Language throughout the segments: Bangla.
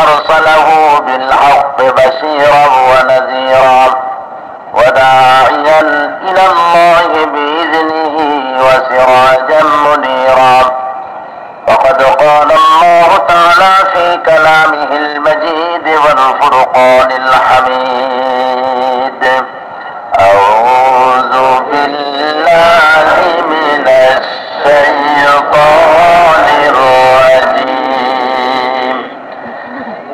أرسله بالحق بشيرا ونذيرا وداعيا إلى الله بإذنه وسراجا منيرا. وقد قال الله تعالى في كلامه المجيد والفرقان الحميد: أعوذ بالله من الشيطان الرجيم.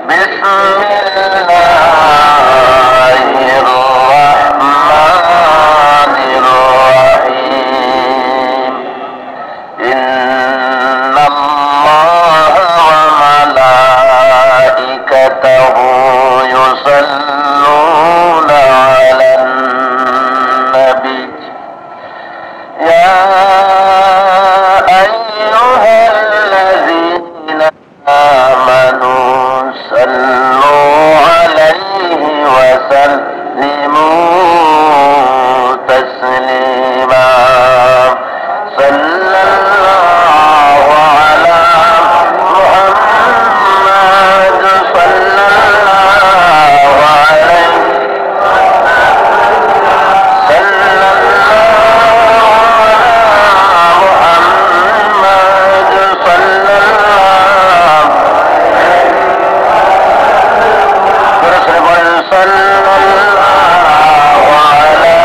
بسم الله الرحمن الرحيم. إن الله وملائكته يصلون على النبي يا أيها الذين آمنوا صلوا عليه وسلموا تسليما. صلى الله على محمد صلى الله عليه صلى الله على محمد صلى الله صلى الله على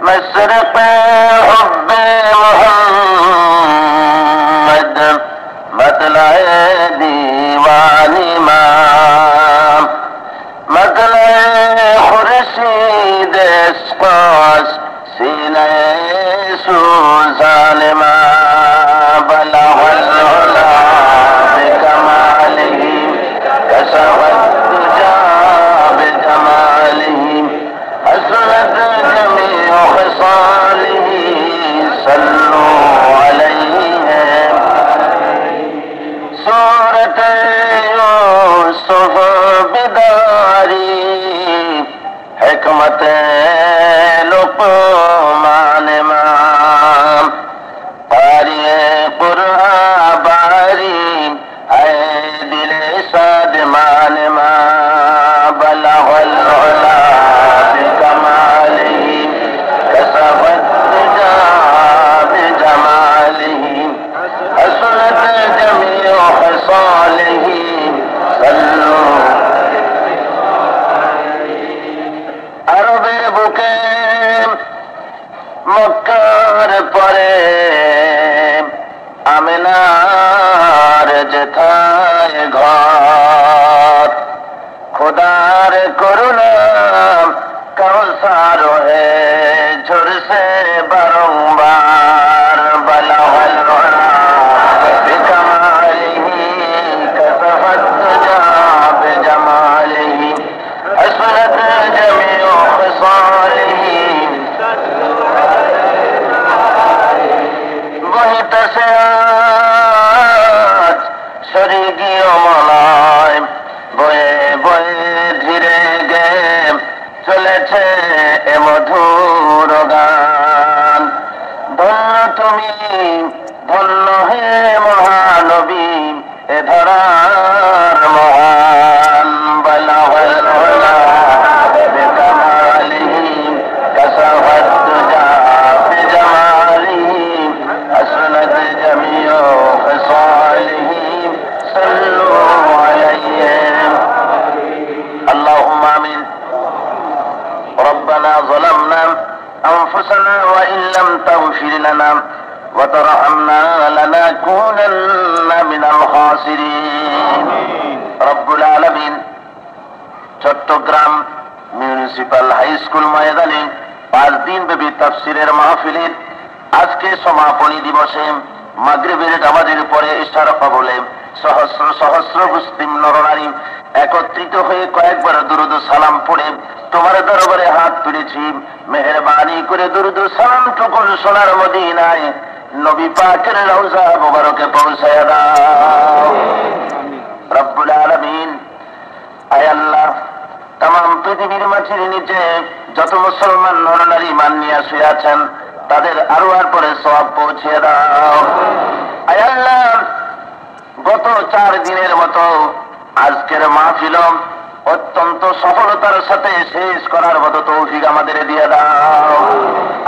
مشرق حب محمد مطلع دیوان امام مطلع خورشید اسقاس سینہ سوزان ما بلغ العلا بکماله کشف الدجى بجماله حسنت جميع خصاله صلوا عليه. سورة يوسف بداري حكمة لقمان امام قاری قرآن باری اے دل سادمان ما بلغ العلا بکماله کشف الدجى بجماله حسنت جميع خصاله صلوا. عرب বুকে মক্কার পরে আমিনার যেথায় ঘর খোদার করুণা কাউসার হয়ে ঝরছে বারংবার বলাহল বিকামালিহি কসফত দুজা বিজামালিহি حسنت جميع خصاله বহিতেছে আজ শরীগীয় মলয় বয়ে বয়ে ধীরে গে চলেছে এ মধুর গান। ধন্য তুমি ধন্য হে মহানবী এ ধরার মহান বলাহল উলা বিকামালিহি কসফত দুজা বিজামালিহি حسنت جميع خصاله صلوا عليه. اللهم آمين. ربنا ظلمنا أنفسنا وإن لم تغفر لنا وترحمنا لنكونن من الخاسرين. رب العالمين. চট্টগ্রাম মিউনিসিপাল হাই স্কুল ময়দানে 5 দিন ব্যাপী তাফসীরের মাহফিলের আজকে সমাপনী দিবসে মাগরিবের নামাজের পরে ইশার কবলে সহস্র সহস্র মুসলিম নরনারী একত্রিত হয়ে কয়েকবার দুরুদ সালাম পড়ে তোমার দরবারে হাত তুলেছি। মেহেরবানি করে দুরুদ সালাম টুকুন সোনার মদিনায় নবী পাকের রওজা মুবারকে পৌঁছায়া দাও রব্বুল আলামিন। আয় আল্লাহ, তাম পৃথিবীর মাটির নিচে যত মুসলমান নরনারী ঈমান নিয়ে শুয়ে আছেন তাদের আরো আর পরে সওয়াব পৌঁছে দাও। আয় আল্লাহ, গত 4 দিনের মতো আজকের মাহফিল অত্যন্ত সফলতার সাথে শেষ করার মতো তৌফিক আমাদের দিয়ে দাও।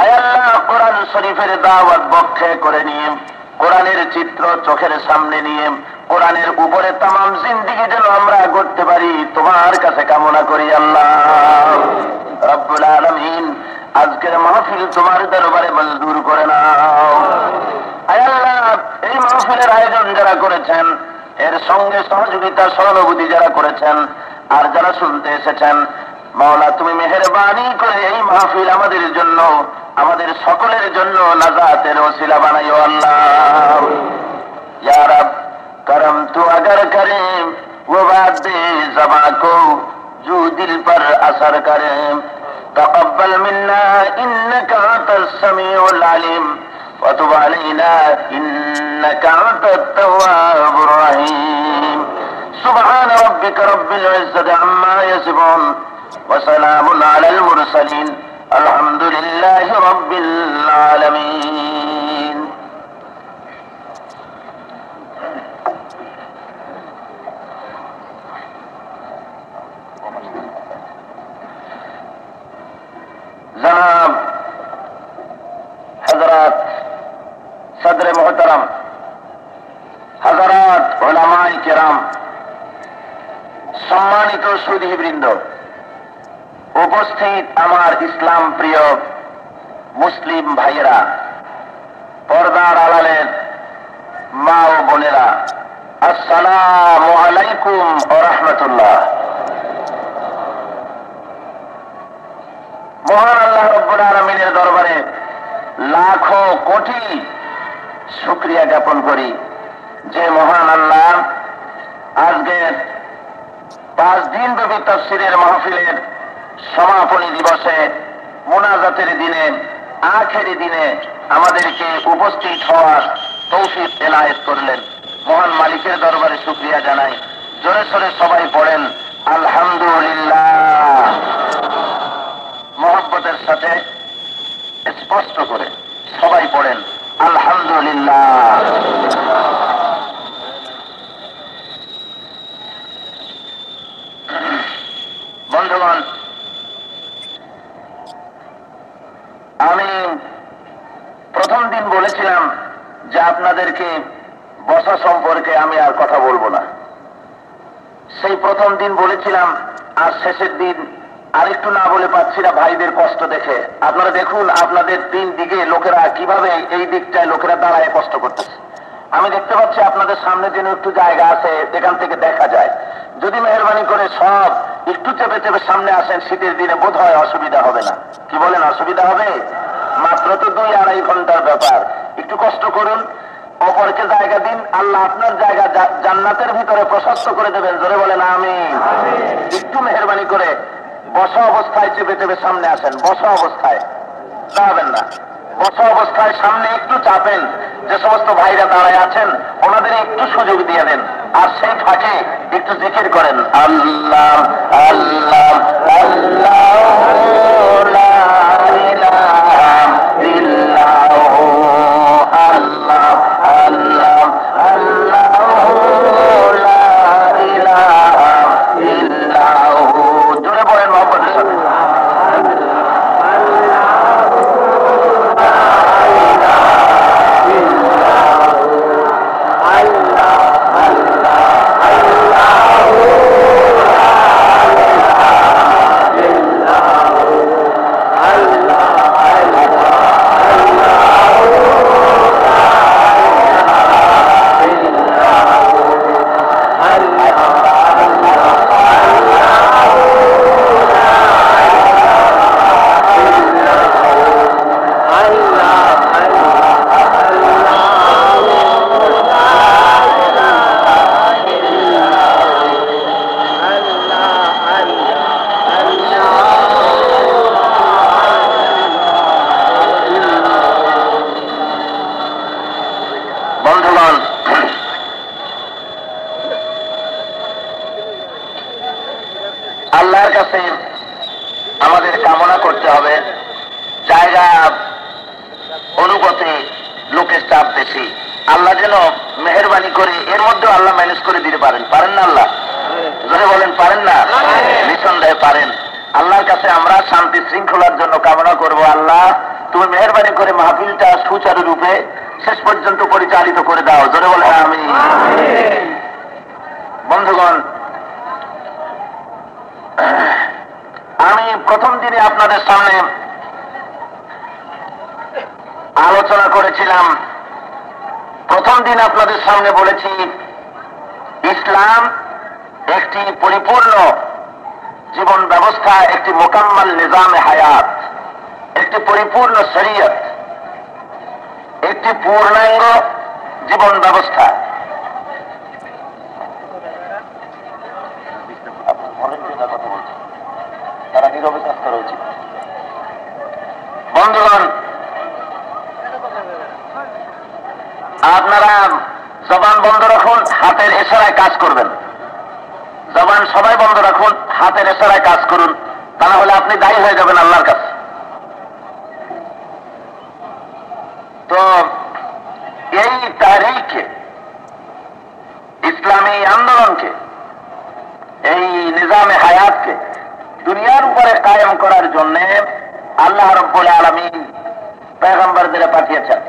আয় আল্লাহ, কোরআন শরীফের দাওয়াত বক্ষে করে নিয়ে, কোরআনের চিত্র চোখের সামনে নিয়ে, কোরআনের উপরে তামাম জিন্দেগি যেন আমরা করতে পারি তোমার কাছে কামনা করি আল্লাহ রব্বুল আলামিন। আজকের মাহফিল তোমার দরবারে মঞ্জুর করে নাও। আয় আল্লাহ, এই মাহফিলের আয়োজন যারা করেছেন, এর সঙ্গে সহযোগিতা সহানুভূতি যারা করেছেন, আর যারা শুনতে এসেছেন, মাওলা তুমি মেহেরবানি করে এই মাহফিল আমাদের জন্য, আমাদের সকলের জন্য নাজাতের ওসিলা বানাইও আল্লাহ। ইয়া রব, करम तू अगर करे वो बात ज़बां को जो दिल पर असर करे। तक़ब्बल मिन्ना इन्नका अंतस समीउल अलीम व तुब अलैना इन्नका अंतत तव्वाबुर रहीम। सुब्हान रब्बिका रब्बिल इज़्ज़ति अम्मा यसिफून व सलामुन अलल मुरसलीन अल्हम्दुलिल्लाहि रब्बिल आलमीन। जनाब हजरत सदर मोहतरम, हजरत उलमाए किराम, सम्मानित সুধীবৃন্দ, উপস্থিত আমার ইসলাম প্রিয় মুসলিম ভাইয়েরা, পর্দার আড়ালের মা ও বোনেরা, আসসালামু আলাইকুম ওয়া রাহমাতুল্লাহ। মহান আল্লাহ রব্বুল আলামিনের দরবারে লাখো কোটি শুকরিয়া জ্ঞাপন করি যে মহান আল্লাহ আজকে 5 দিন ব্যাপী তাফসীরের মাহফিলের সমাপনী দিবসে, মুনাজাতের দিনে, আখেরি দিনে আমাদেরকে উপস্থিত হওয়ার তৌফিক এনায়েত করলেন। মহান মালিকের দরবারে শুকরিয়া জানাই। জোরে সোরে সবাই পড়েন আলহামদুলিল্লাহ, মোহব্বতের সাথে স্পষ্ট করে সবাই পড়েন আলহামদুলিল্লাহ। বন্ধুগণ, আমি প্রথম দিন বলেছিলাম যে আপনাদেরকে বসা সম্পর্কে আমি আর কথা বলবো না। সেই প্রথম দিন বলেছিলাম, আর শেষের দিন আরেকটু না বলে পাচ্ছি না ভাইদের কষ্ট দেখে। আপনারা দেখুন আপনাদের 3 দিকে লোকেরা কিভাবে, এই দিকটায় লোকেরা দাঁড়ায় কষ্ট করতেছে। আমি দেখতে পাচ্ছি আপনাদের সামনে যেন একটু জায়গা আছে, এখান থেকে দেখা যায়। যদি মেহেরবানি করে সব একটু চেপে চেপে সামনে আসেন, শীতের দিনে বোধ হয় অসুবিধা হবে না। কি বলেন, অসুবিধা হবে? মাত্র তো 2-2.5 ঘন্টার ব্যাপার। একটু কষ্ট করুন, অপরকে জায়গা দিন, আল্লাহ আপনার জায়গা জান্নাতের ভিতরে প্রশস্ত করে দেবেন। জোরে বলেন আমিন। একটু মেহেরবানি করে বসা অবস্থায় চেপে চেপে সামনে আসেন। বসা অবস্থায় দাঁড়াবেন না, বসা অবস্থায় সামনে একটু চাপেন। যে সমস্ত ভাইরা দাঁড়ায় আছেন ওনাদের একটু সুযোগ দিয়ে দেন, আর সেই ফাঁকে একটু জিকির করেন আল্লাহ আল্লাহ আল্লাহ লা ইলাহা ইল্লাহু আল্লাহ আল্লাহ আল্লাহ লা ইলাহা ইল্লাহু। জোরে বলেন মহব্বতের সাথে Allah কাছে আমাদের কামনা করতে হবে, জায়গা অনুপাতে লোকের চাপ বেশি, আল্লাহ যেন মেহেরবানি করে এর মধ্যে আল্লাহ ম্যানেজ করে দিতে পারেন। পারেন না আল্লাহ? জোরে বলেন পারেন না? নিঃসন্দেহে পারেন। আল্লাহর কাছে আমরা শান্তি শৃঙ্খলার জন্য কামনা করব, আল্লাহ তুমি মেহেরবানি করে মাহফিলটা সুচারুরূপে শেষ পর্যন্ত পরিচালিত করে দাও। জোরে বলেন আমিন। বন্ধুগণ, আমি প্রথম দিনে আপনাদের সামনে আলোচনা করেছিলাম, প্রথম দিন আপনাদের সামনে বলেছি ইসলাম একটি পরিপূর্ণ জীবন ব্যবস্থা, একটি মোকাম্মাল নিজামে হায়াত, একটি পরিপূর্ণ শরীয়ত, একটি পূর্ণাঙ্গ জীবন ব্যবস্থা। তারা নীরবে কাজ করা উচিত। বন্ধুগণ, আপনারা জবান বন্ধ রাখুন, হাতের ইশারায় কাজ করবেন। জবান সবাই বন্ধ রাখুন, হাতের ইশারায় কাজ করুন, তা না হলে আপনি দায়ী হয়ে যাবেন আল্লাহর কাছে। তো এই তারিখে, ইসলামী আন্দোলনকে, এই নিজামে হায়াতকে দুনিয়ার উপরে কায়েম করার জন্য আল্লাহ রাব্বুল আলামিন পয়গম্বরদের পাঠিয়েছেন।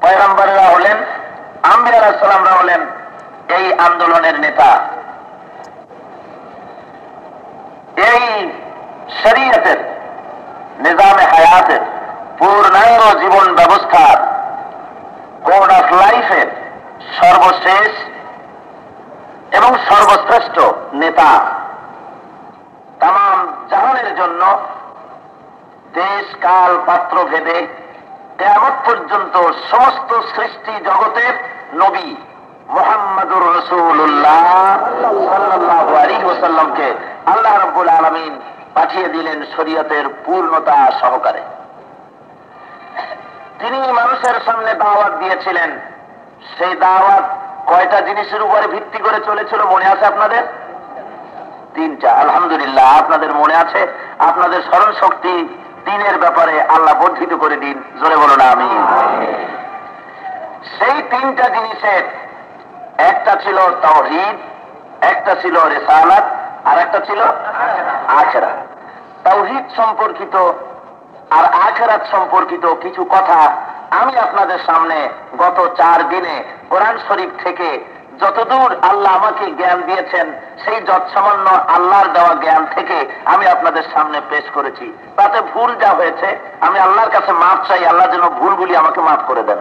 পয়গম্বররা হলেন, আম্বিয়া আলাইহিস সালামরা হলেন এই আন্দোলনের নেতা। এই শরীয়তের, নিজামে হায়াতের, পূর্ণাঙ্গ জীবন ব্যবস্থার, কোড অফ লাইফের সর্বশেষ এবং সর্বশ্রেষ্ঠ নেতা, তামাম জাহানের জন্য দেশ কাল পাত্র ভেদে কিয়ামত পর্যন্ত সমস্ত সৃষ্টি জগতের নবী মুহাম্মদুর রাসূলুল্লাহ সাল্লাল্লাহু আলাইহি ওয়াসাল্লামকে আল্লাহ রাব্বুল আলামিন পাঠিয়ে দিলেন শরীয়তের পূর্ণতা সহকারে। তিনি মানুষের সামনে দাওয়াত দিয়েছিলেন। সেই দাওয়াত কয়টা জিনিসের উপরে ভিত্তি করে চলেছিল মনে আছে আপনাদের? তিনটা। আলহামদুলিল্লাহ, আপনাদের মনে আছে। আপনাদের স্মরণ শক্তি দিনের ব্যাপারে আল্লাহ বর্ধিত করে দিন। জোরে বলুন আমিন। সেই তিনটা জিনিসের একটা ছিল তাওহীদ, একটা ছিল রিসালাত, আর একটা ছিল আখিরাত। তাওহীদ সম্পর্কিত আর আখিরাত সম্পর্কিত কিছু কথা আমি আপনাদের সামনে গত 4 দিনে কোরআন শরীফ থেকে যতদূর আল্লাহ আমাকে জ্ঞান দিয়েছেন সেই যৎসামান্য আল্লাহর দেওয়া জ্ঞান থেকে আমি আপনাদের সামনে পেশ করেছি। তাতে ভুল যা হয়েছে আমি আল্লাহর কাছে মাফ চাই, আল্লাহ যেন ভুলগুলি আমাকে মাফ করে দেন।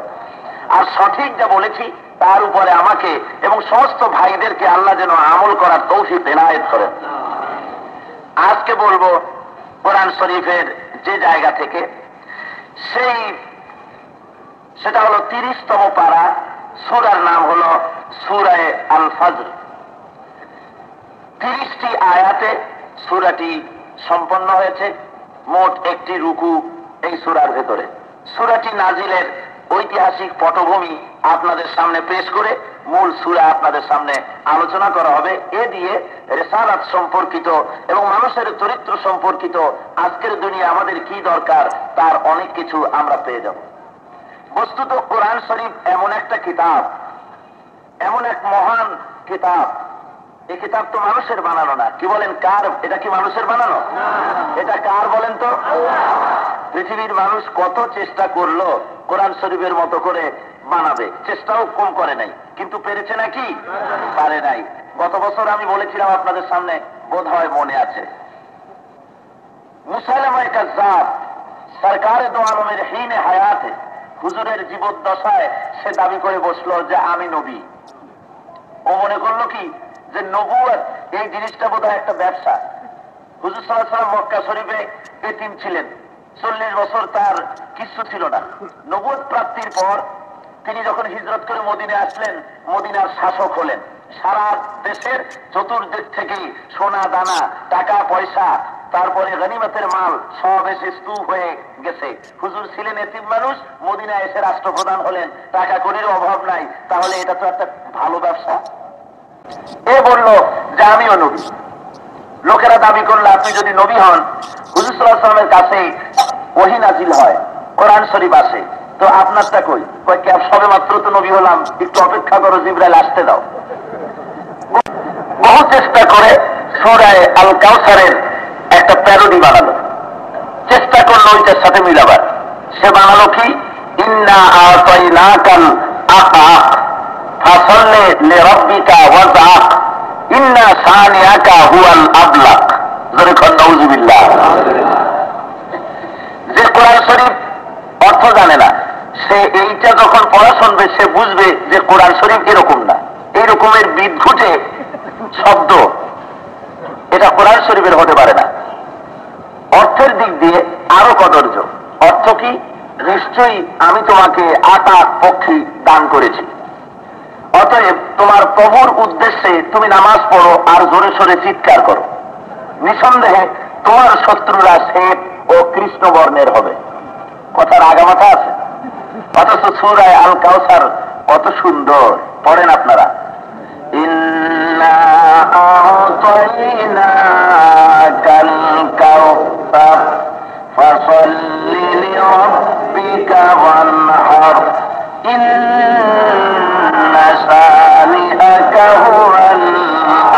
আর সঠিক যা বলেছি তার উপরে আমাকে এবং সমস্ত ভাইদেরকে আল্লাহ যেন আমল করার তৌফিক এনায়েত করেন। আজকে বলবো কোরআন শরীফের যে জায়গা থেকে, সেটা হলো 30তম পারা। সূরার নাম হলো সূরা আল ফজর। 30টি আয়াতে সূরাটি সম্পন্ন হয়েছে। মোট 1টি রুকু এই সূরার ভেতরে। সূরাটি নাজিলের ঐতিহাসিক পটভূমি আপনাদের সামনে পেশ করে মূল সূরা আপনাদের সামনে আলোচনা করা হবে। এ দিয়ে রিসালাত সম্পর্কিত এবং মানুষের চরিত্র সম্পর্কিত আজকের দুনিয়া আমাদের কি দরকার তার অনেক কিছু আমরা পেয়ে যাব। বস্তুত কোরআন শরীফ এমন একটা কিতাব, এমন এক মহান কিতাব, এই কিতাব তো মানুষের বানানো না। কি বলেন, কার? এটা কি মানুষের বানানো? এটা কার বলেন তো? পৃথিবীর মানুষ কত চেষ্টা করলো কোরআন শরীফের মতো করে বানাবে, চেষ্টাও কম করে নাই, কিন্তু পেরেছে নাকি? পারে নাই। গত বছর আমি বলেছিলাম আপনাদের সামনে, বোধ হয় মনে আছে, মুসাইলামায়ে কাজ্জাব সরকারে দো আলমের হিনে হায়াতে, হুজুরের জীবদ্দশায় সে দাবি করে বসলো যে আমি নবী। ও মনে করলো কি যে নবুয়ত এই জিনিসটা বোধহয় একটা ব্যবসা। হুজুর সাল্লাল্লাহু আলাইহি ওয়াসাল্লাম মক্কা শরীফে এতিম ছিলেন, 40 বছর তার কিছু ছিল না। নবুয়ত প্রাপ্তির পর তিনি যখন হিজরত করে মদিনায় আসলেন, মদিনার শাসক হলেন। সারা দেশের চতুর্দিক থেকে সোনা দানা, টাকা পয়সা, তারপরে গনিমতের মাল সব এসে স্তূপ হয়ে গেছে। হুজুর ছিলেন এতিম মানুষ, মদিনায় এসে রাষ্ট্রপ্রধান হলেন, টাকা কড়ির অভাব নাই। তাহলে এটা তো একটা ভালো ব্যবসা। এ বলল যে আমিও নবী। লোকেরা দাবি করলে আপনি যদি নবী হন, হুজুর সাল্লাল্লাহু আলাইহি ওয়াসাল্লামের কাছে ওহী নাজিল হয়, কোরআন শরীফ আসে, তো আপনারটা কই? কয় কি সবে মাত্র তো নবী হলাম, একটু অপেক্ষা করো, জিবরাইল আসতে দাও। বহু চেষ্টা করে সূরা আল কাউসারের একটা প্যারোডি বানালো, চেষ্টা করলো ওইটার সাথে মিলাবার। সে বানালো কি, ইন্না আতাইনাকাল আকাক ফাসাল্লি লিরাব্বিকা ওয়াজআক ইন্না শানিআকা হুয়াল আবলাক। জোরে কোন নাউযুবিল্লাহ। যে কোরআন শরীফ অর্থ জানে না, সে এইটা যখন পড়া শুনবে সে বুঝবে যে কোরআন শরীফ এরকম না, এই রকমের বিদঘুটে শব্দ এটা কোরআন শরীফের হতে পারে না। অর্থের দিক দিয়ে আরো কদর্য। অর্থ কি? নিশ্চয়ই আমি তোমাকে আকাশ পক্ষী দান করেছি, অতএব তোমার প্রভুর উদ্দেশ্যে তুমি নামাজ পড়ো আর জোরে সোরে চিৎকার করো, নিঃসন্দেহে তোমার শত্রুরা শ্বেত ও কৃষ্ণ বর্ণের হবে। কথার আগামাথা আছে, অথচ সূরা আল কাউসার কত সুন্দর। পড়েন আপনারা, ইন্না আতাইনাকাল কাউসার ফাসাল্লি লিরাব্বিকা ওয়ানহার ইন্না শানিআকা হুয়াল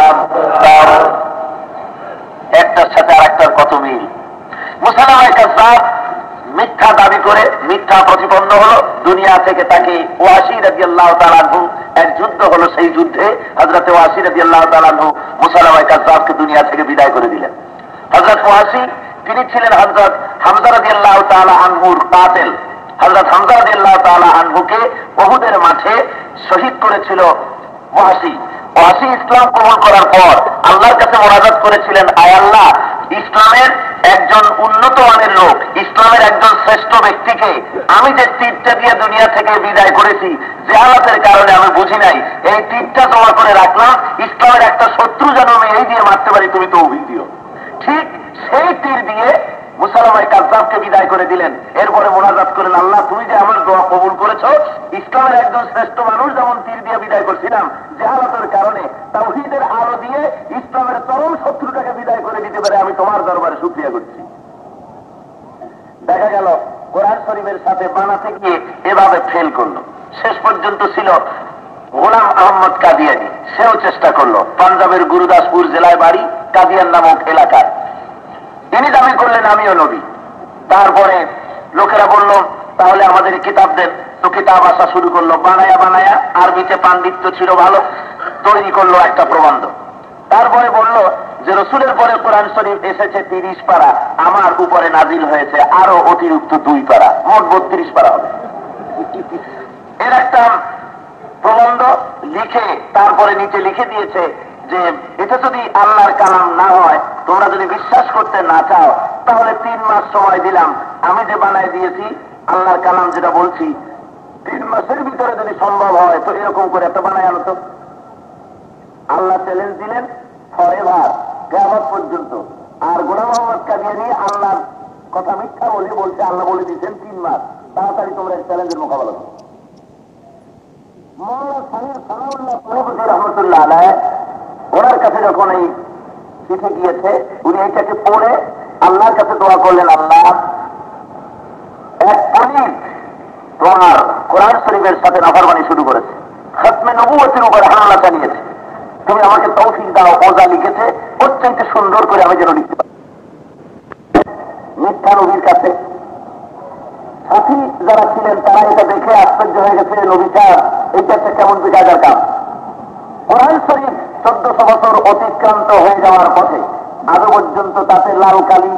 আবতার। একটার সাথে আরেকটার কত মিল। মুসাইলামায়ে কাযযাব মিথ্যা দাবি করে মিথ্যা প্রতিপন্ন হলো, দুনিয়া থেকে তাকে ওয়াসি রাদিয়াল্লাহু তাআলা আনহু, এক যুদ্ধ হলো, সেই যুদ্ধে হযরত ওয়াসি রাদিয়াল্লাহু তাআলা আনহু মুসাইলামায়ে কাযযাবকে দুনিয়া থেকে বিদায় করে দিলেন। হযরত ওয়াসি তিনি ছিলেন হযরত হামজা রাদিয়াল্লাহু তাআলা আনহুর কাতিল। হযরত হামজা রাদিয়াল্লাহু তাআলা আনহুকে উহুদের মাঠে শহীদ করেছিল ওয়াসি। ওয়াসি ইসলাম কবুল করার পর আল্লাহর কাছে মুনাজাত করেছিলেন, আয় আল্লাহ, ইসলামের একজন উন্নত মানের লোক, ইসলামের একজন শ্রেষ্ঠ ব্যক্তিকে আমি যে তীরটা দিয়ে দুনিয়া থেকে বিদায় করেছি, জাহালাতের কারণে আমি বুঝি নাই, এই তীরটা জমা করে রাখলাম, ইসলামের একটা শত্রু যেন আমি এই দিয়ে মারতে পারি, তুমি তৌফিক দিও। ঠিক সেই তীর দিয়ে মুসাইলামায়ে কাযযাবকে বিদায় করে দিলেন। এরপরে মুনাজাত করেন, আল্লাহ তুমি যে আমার দোয়া কবুল করেছো, ইসলামের একজন শ্রেষ্ঠ মানুষ যেমন তীর দিয়ে বিদায় করছিলাম, জাহালাতের কারণে তাওহীদের আলো দিয়ে ইসলামের চরম শত্রুটাকে বিদায় করে দিতে পারে, আমি তোমার দরবারে শুকরিয়া করছি। দেখা গেল কোরআন শরীফের সাথে বানাতে গিয়ে এভাবে ফেল করলো। শেষ পর্যন্ত ছিল গোলাম আহমদ কাদিয়ানি, সেও চেষ্টা করলো। পাঞ্জাবের গুরুদাসপুর জেলায় বাড়ি, কাদিয়ান নামক এলাকায়। তিনি দাবি করলেন আমিও নবী। তারপরে লোকেরা বলল তাহলে আমাদের কিতাব দেন, তো কিতাব আসা শুরু করলো, বানায়া বানায়া, আরবিতে পাণ্ডিত্য ছিল ভালো, তৈরি করলো একটা প্রবন্ধ। তারপরে বলল যে রসুলের পরে কোরআন শরীফ এসেছে 30 পারা, আমার উপরে নাজিল হয়েছে আরো অতিরিক্ত 2 পারা, মোট 32 পারা হবে। এর একটা প্রবন্ধ লিখে তারপরে নিচে লিখে দিয়েছে যে এটা যদি আল্লাহর কালাম না হয়, তোমরা যদি বিশ্বাস করতে না চাও, তাহলে 3 মাস সময় দিলাম, আমি যে বানায় দিয়েছি আল্লাহর কালাম যেটা বলছি, 3 মাসের ভিতরে যদি সম্ভব হয় তো এরকম করে একটা বানায় আনো তো। আল্লাহ চ্যালেঞ্জ দিলেন ফরএভার, কিয়ামত পর্যন্ত। আর গোলাম আহমদ কাদিয়ানি আল্লাহর কথা মিথ্যা বলে বলছে, আল্লাহ বলে দিয়েছেন 3 মাস, তাড়াতাড়ি তোমরা এই চ্যালেঞ্জের মোকাবেলা করো। মওলানা সামির সানাউল্লাহ পুরবতী রহমতুল্লাহ আলাইহি ওনার কাছে যখন এই চিঠি গিয়েছে, উনি এইটাকে পড়ে আল্লাহর কাছে দোয়া করলেন, আল্লাহ, এক পণ্ডিত তোমার কোরআন শরীফের সাথে নাফরমানি শুরু করেছে, খতমে নবুয়তের উপর হামলা চালিয়েছে, তুমি আমাকে তৌফিক দাও। ওজা লিখেছে অত্যন্ত সুন্দর করে আমি যেন লিখতে পারি। মিথ্যা নবীর কাছে সাথী যারা ছিলেন তারা এটা দেখে আশ্চর্য হয়ে গেছে, নবী সাহেব এইটা একটা কেমন বেকায়দার কাজ। কোরআন শরীফ 1400 বছর অতিক্রান্ত হয়ে যাওয়ার পথে আজও পর্যন্ত তাতে লাল কালি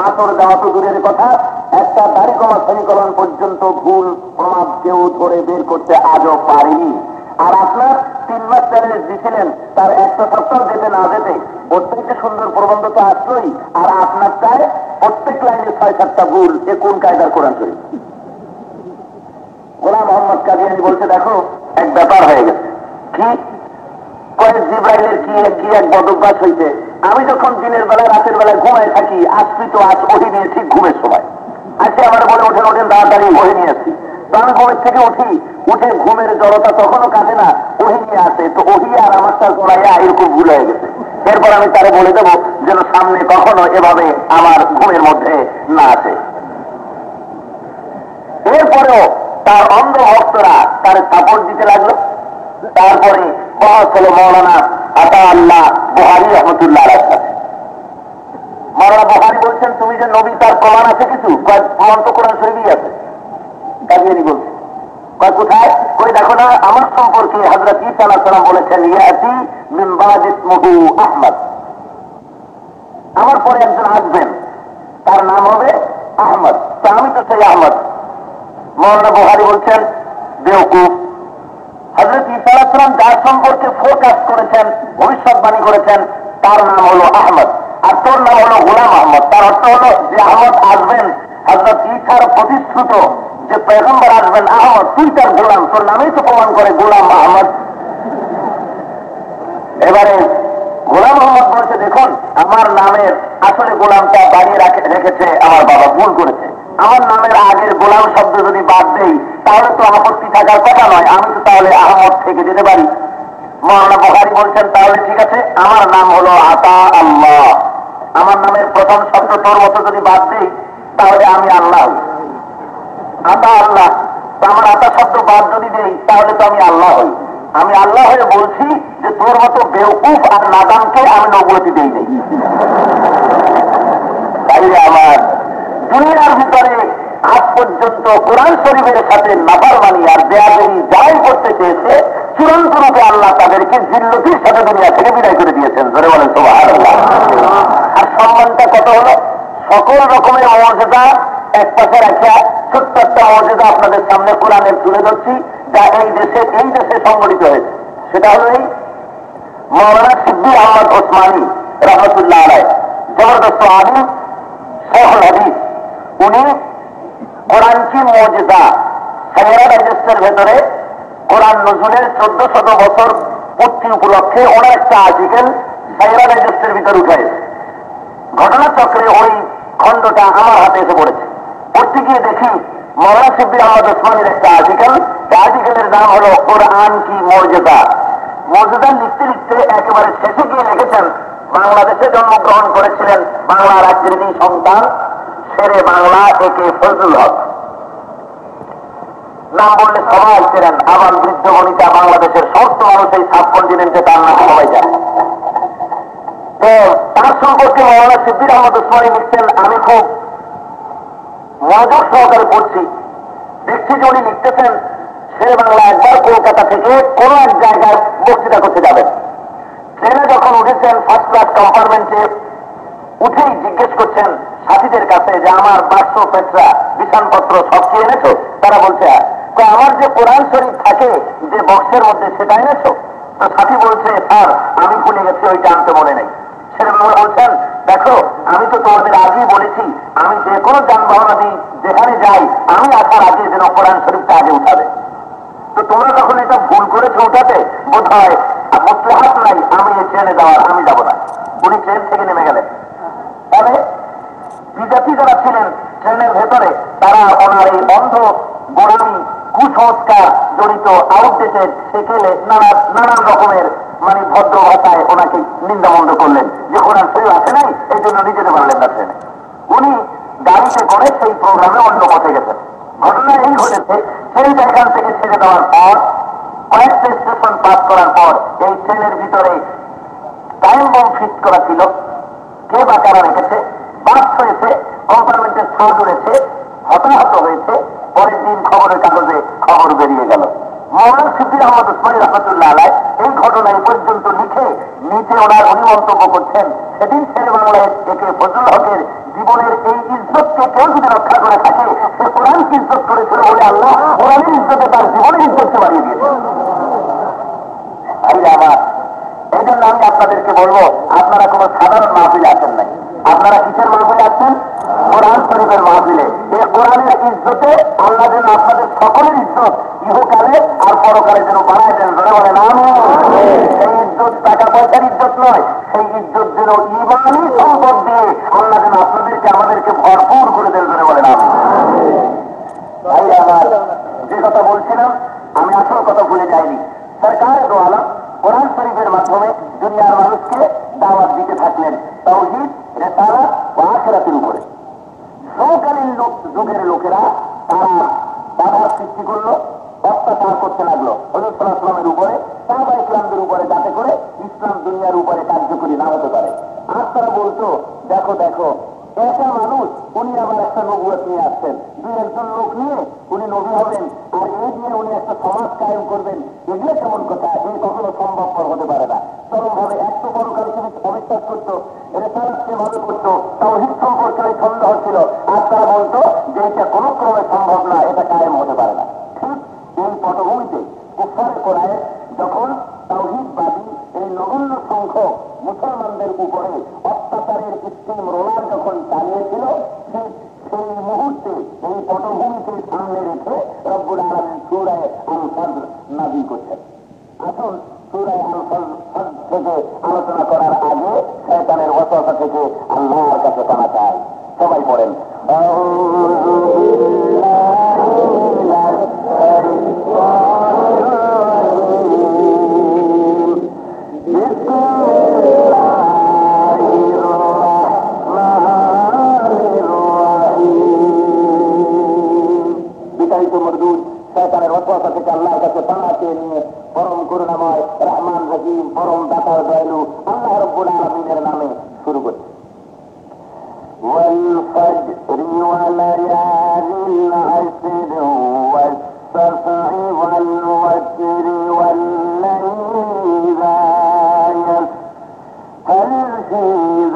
আতর দেওয়া তো দূরের কথা, একটা দাড়ি কমা সেমিকলন পর্যন্ত ভুল প্রমাদ কেউ ধরে বের করতে আজও পারেনি। আর আপনার 3 মাস চ্যালেঞ্জ দিছিলেন, তার একটা সপ্তাহ যেতে না যেতে প্রত্যেকটা সুন্দর প্রবন্ধ তো আসলোই, আর আপনার চায় প্রত্যেক লাইনে 6-7টা ভুল। এ কোন কায়দার কোরআন শরীফ? গোলাম মোহাম্মদ কাদিয়ানি বলছে, দেখো এক ব্যাপার হয়ে গেছে। কি? কয়েক জিব্রাইলের কি এক বদভ্যাস হইতে, আমি যখন দিনের বেলায় রাতের বেলায় ঘুমায় থাকি, আজকে তো আজ ওহি নিয়ে ঠিক ঘুমের সময় আজকে আমার বলে ওঠেন ওঠেন তাড়াতাড়ি ওহি নিয়ে আসছি, তো আমি ঘুমের থেকে উঠে ঘুমের জড়তা তখনও কাটে না, ওহি নিয়ে আসে, তো ওহি আর আমারটা জড়াইয়া এরকম ভুল হয়ে গেছে। এরপর আমি তারে বলে দেবো যেন সামনে কখনো এভাবে আমার ঘুমের মধ্যে না আসে। এরপরেও তার অন্ধ ভক্তরা তার সাপোর্ট দিতে লাগলো। তারপরে বহস হলো মৌলানা আতা আল্লাহ বুখারী রহমতুল্লাহ আলাইহির সাথে। মৌলানা বুখারী বলছেন, তুমি যে নবী তার প্রমাণ আছে কিছু? প্রমাণ তো কোরআন শরীফেই আছে। কাদিয়ানী বলছে, কোথায়? কই দেখো না, আমার সম্পর্কে হযরত ঈসা আলাইহিস সালাম বলেছেন, ইয়াতি মিন বাদ ইসমুহু আহমদ, আমার পরে একজন আসবেন তার নাম হবে আহমদ। তো আমি তো সেই আহমদ। মৌলানা বুখারী বলছেন, বেওকুফ, হযরত ঈসা আলাইহিস সালাম যার সম্পর্কে ফোরকাস্ট করেছেন, ভবিষ্যৎবাণী করেছেন, তার নাম হলো আহমদ, আর তোর নাম হলো গোলাম আহমদ। তার অর্থ হলো যে আহমদ আসবেন, হযরত ঈসার প্রতিশ্রুত যে পয়গম্বর আসবেন আহমদ, তুই তার গোলাম, তোর নামেই তো প্রমাণ করে গোলাম আহমদ। এবারে গোলাম আহমদ বলছে, দেখুন আমার নামের আসলে গোলামটা বাড়িয়ে রেখেছে আমার বাবা, ভুল করেছে। আমার নামের আগের গোলাম শব্দ যদি বাদ দেই তাহলে তো আপত্তি থাকার কথা নয়, আমি তো তাহলে আহমদ থেকে যেতে পারি। মৌলানা বুখারী বলছেন, তাহলে ঠিক আছে, আমার নাম হলো আতা আল্লাহ, আমার নামের প্রথম শব্দ তোর মতো যদি বাদ দেই তাহলে আমি আল্লাহ। আতা আল্লাহ, তো আমার আতা শব্দ বাদ যদি দেই তাহলে তো আমি আল্লাহ হই। আমি আল্লাহ হয়ে বলছি যে তোর মতো বেওকুফ আর নাদানকে আমি নবুয়তি দেই নেই। তাই আমার দুনিয়ার ভিতরে আজ পর্যন্ত কোরআন শরীফের সাথে নাফরমানি আর বেয়াদবি যাই করতে চেয়েছে, চূড়ান্ত রূপে আল্লাহ তাদেরকে জিল্লতির সাথে দুনিয়া থেকে বিদায় করে দিয়েছেন। ধরে বলেন সুবহানাল্লাহ। আর সম্মানটা কত হলো? সকল রকমের মর্যাদা এক পাশে রাখা ছোট্ট একটা মর্যাদা আপনাদের সামনে কোরআনের তুলে ধরছি, যা এই দেশে সংগঠিত হয়েছে। সেটা হলো এই মৌলানা সিদ্দিক আহমদ ওসমানী রহমতুল্লাহ আলাইহ, জবরদস্ত আলিম, সহল হাদিস। উনি কোরআন কি মর্যাদা সাইরা ডাইজেস্টের ভেতরে কোরআন নজরুলের 1400 বছর পূর্তি উপলক্ষে ওনার একটা আর্টিকেল সাইরা ডাইজেস্টের ভিতরে উঠেছে। ঘটনাচক্রে ওই খণ্ডটা আমার হাতে এসে পড়েছে। পড়তে গিয়ে দেখি মৌলানা সিদ্দিক আহমদ ওসমানীর একটা আর্টিকেল, আর্টিকেলের নাম হলো কোরআন কি মর্যাদা। মর্যাদা লিখতে লিখতে একেবারে শেষে গিয়ে লিখেছেন, বাংলাদেশে জন্মগ্রহণ করেছিলেন বাংলা রাজ্যের এই সন্তান শেরে বাংলা একে ফজলুল হক। নাম বললে সবাই ছিলেন, আবার বৃদ্ধ বনিতা বাংলাদেশের সমস্ত মানুষ এই সাবকন্টিনেন্টে তার নাম সবাই জানে। তো তার সম্পর্কে মৌলানা সিদ্দিক আহমদ ওসমানী লিখছেন, আমি খুব মনোযোগ সহকারে পড়ছি। দেখছি যে উনি লিখতেছেন, শেরে বাংলা একবার কলকাতা থেকে কোন এক জায়গায় বক্তৃতা করতে যাবেন। ট্রেনে যখন উঠেছেন ফার্স্ট ক্লাস কম্পার্টমেন্টে উঠেই জিজ্ঞেস করছেন সাথীদের কাছে যে আমার বাক্স পেট্রা বিছানপত্র সব কি এনেছো? তারা বলছে আমার যে কোরআন শরীফ থাকে যে বক্সের মধ্যে সেটা এনেছো? তো সাথী বলছে, স্যার আমি ভুলে গেছি, ওইটা আনতে মনে নেই। শেরে বাংলা বলছেন, দেখো আমি তো তোমাদের আগেই বলেছি আমি যে কোনো যানবাহন আদি যেখানে যাই আমি আসার আগে যেন কোরআন শরীফটা আগে উঠাবে। তো তোমরা যখন এটা ভুল করেছো উঠাতে, বোধ হয় মসলাহাত নাই আমি এই ট্রেনে যাওয়ার, আমি যাবো না। উনি ট্রেন থেকে নেমে গেলেন। তবে বিজাতি যারা ছিলেন ট্রেনের ভেতরে তারা ওনার এই অন্ধ গোড়ামি কুসংস্কার জড়িত আউটডেটেড সেকেলে নানান রকমের মানে ভদ্র ভাষায় ওনাকে নিন্দামন্দ করলেন যে কোরআন শরীফ আসে নাই, এই জন্য নিয়ে যেতে পারলেন না ট্রেনে। উনি গাড়িতে করে সেই প্রোগ্রামে অন্য পথে গেছেন। ঘটনা এই ঘটেছে, ট্রেনটা এখান থেকে ছেড়ে দেওয়ার পর কয়েকটা স্টেশন পাস করার পর এই ট্রেনের ভিতরে টাইম বম ফিট করা ছিল। কে বা কারা রেখেছে, বাস হয়েছে, কম্পার্টমেন্টের ছাদ উড়েছে, হতাহত হয়েছে। পরের দিন খবরের কাগজে খবর বেরিয়ে গেল। মৌলানা সিদ্দিক আহমদ ওসমানী রহমতুল্লাহ আলাইহ এই ঘটনা এই পর্যন্ত লিখে নিচে ওনার উনি মন্তব্য করছেন, সেদিন শেরে বাংলায় একে ফজলুল হকের জীবনের এই ইজ্জতকে কেউ যদি রক্ষা করে থাকে, সে কোরআনকে ইজ্জত করেছিল বলে আল্লাহ কোরআনের ইজ্জতে তার জীবনের ইজ্জতকে বাড়িয়ে দিয়েছে। আমার এই জন্য আমি আপনাদেরকে বলবো, আপনারা কোন সাধারণ মাহফিলে আসেন নাই, আপনারা কিসের মাহফিলে আসছেন? কোরআন শরীফের মাহফিলে। এই কোরআনের ইজ্জতে আল্লাহ যেন আপনাদের সকলের ইজ্জত ইহকালে আর পরকালে যেন বাড়ায় দেন। ধরে বলেন আমিন। সেই ইজ্জত টাকা পয়সার ইজ্জত নয়, সেই ইজ্জত যেন ঈমানী সম্পদ দিয়ে আল্লাহ যেন আপনাদেরকে আমাদেরকে ভরপুর করে দেন। ধরে বলেন আমিন। ভাই আমার যে কথা বলছিলাম, আমি আসল কথা ভুলে যাইনি। সরকার দো আলম কোরআন শরীফের মাধ্যমে দুনিয়ার মানুষকে দাওয়াত দিতে থাকলেন তাওহীদ, রিসালাত ও আখিরাতের উপরে। সমকালীন যুগের লোকেরা তারা বাধার সৃষ্টি করলো, অত্যাচার করতে লাগলো হযরত সাল্লাল্লাহু আলাইহি ওয়াসাল্লামের উপরে, সাহাবায়ে কিরামদের উপরে, যাতে করে ইসলাম দুনিয়ার উপরে কার্যকরী না হতে পারে। আর তারা বলতো, দেখো দেখো একটা মানুষ, উনি আবার একটা নবুয়ত নিয়ে আসছেন, দুই একজন লোক নিয়ে উনি নবী হবেন, আর এই নিয়ে উনি একটা সমাজ কায়েম করবেন, এগুলো কেমন কথা? এই কখনো সম্ভবপর হতে পারে না। চরম ভাবে এত বড় কারিগরি অবিশ্বাস করতো, রেসালাত সেভাবে করতো, তাওহীদ সম্পর্কে সন্দেহ ছিল। আর তারা বলতো যে এটা কোনো ক্রমে সম্ভব না, এটা কায়েম হতে পারে না। ঠিক এই পটভূমিতে কুফার কোরআশ যখন তাওহীদবাদী এই নগণ্য সংখ্যক মুসলমানদের উপরে অত্যাচারের স্টিম রোলার যখন চালিয়েছিল, সেই মুহূর্তে এই পটভূমিকে সামনে রেখে রব্বুল আলামিন সূরা আল-ফাজর নাযিল করছেন। আসুন সূরা আল-ফাজর থেকে আলোচনা করার আগে শয়তানের ওয়াসওয়াসা থেকে আল্লাহর কাছে ক্ষমা চাই। সবাই পড়েন আউযু বিল্লাহি মিনাশ শাইতানির রাজিম। বিসমিল্লাহির রাহমানির রাহিম। বিতাড়িত মরদুদ শয়তানের ওয়াসওয়াসা থেকে আল্লাহর কাছে পানা চেয়ে নিয়ে পরম করুণাময় রহমান রহিম পরম দাতার দয়ালু আল্লাহ রাব্বুল আলামিনের নামে শুরু করছি। والفجر وليال العشر والشفع والوتر والليل إذا يسر هل في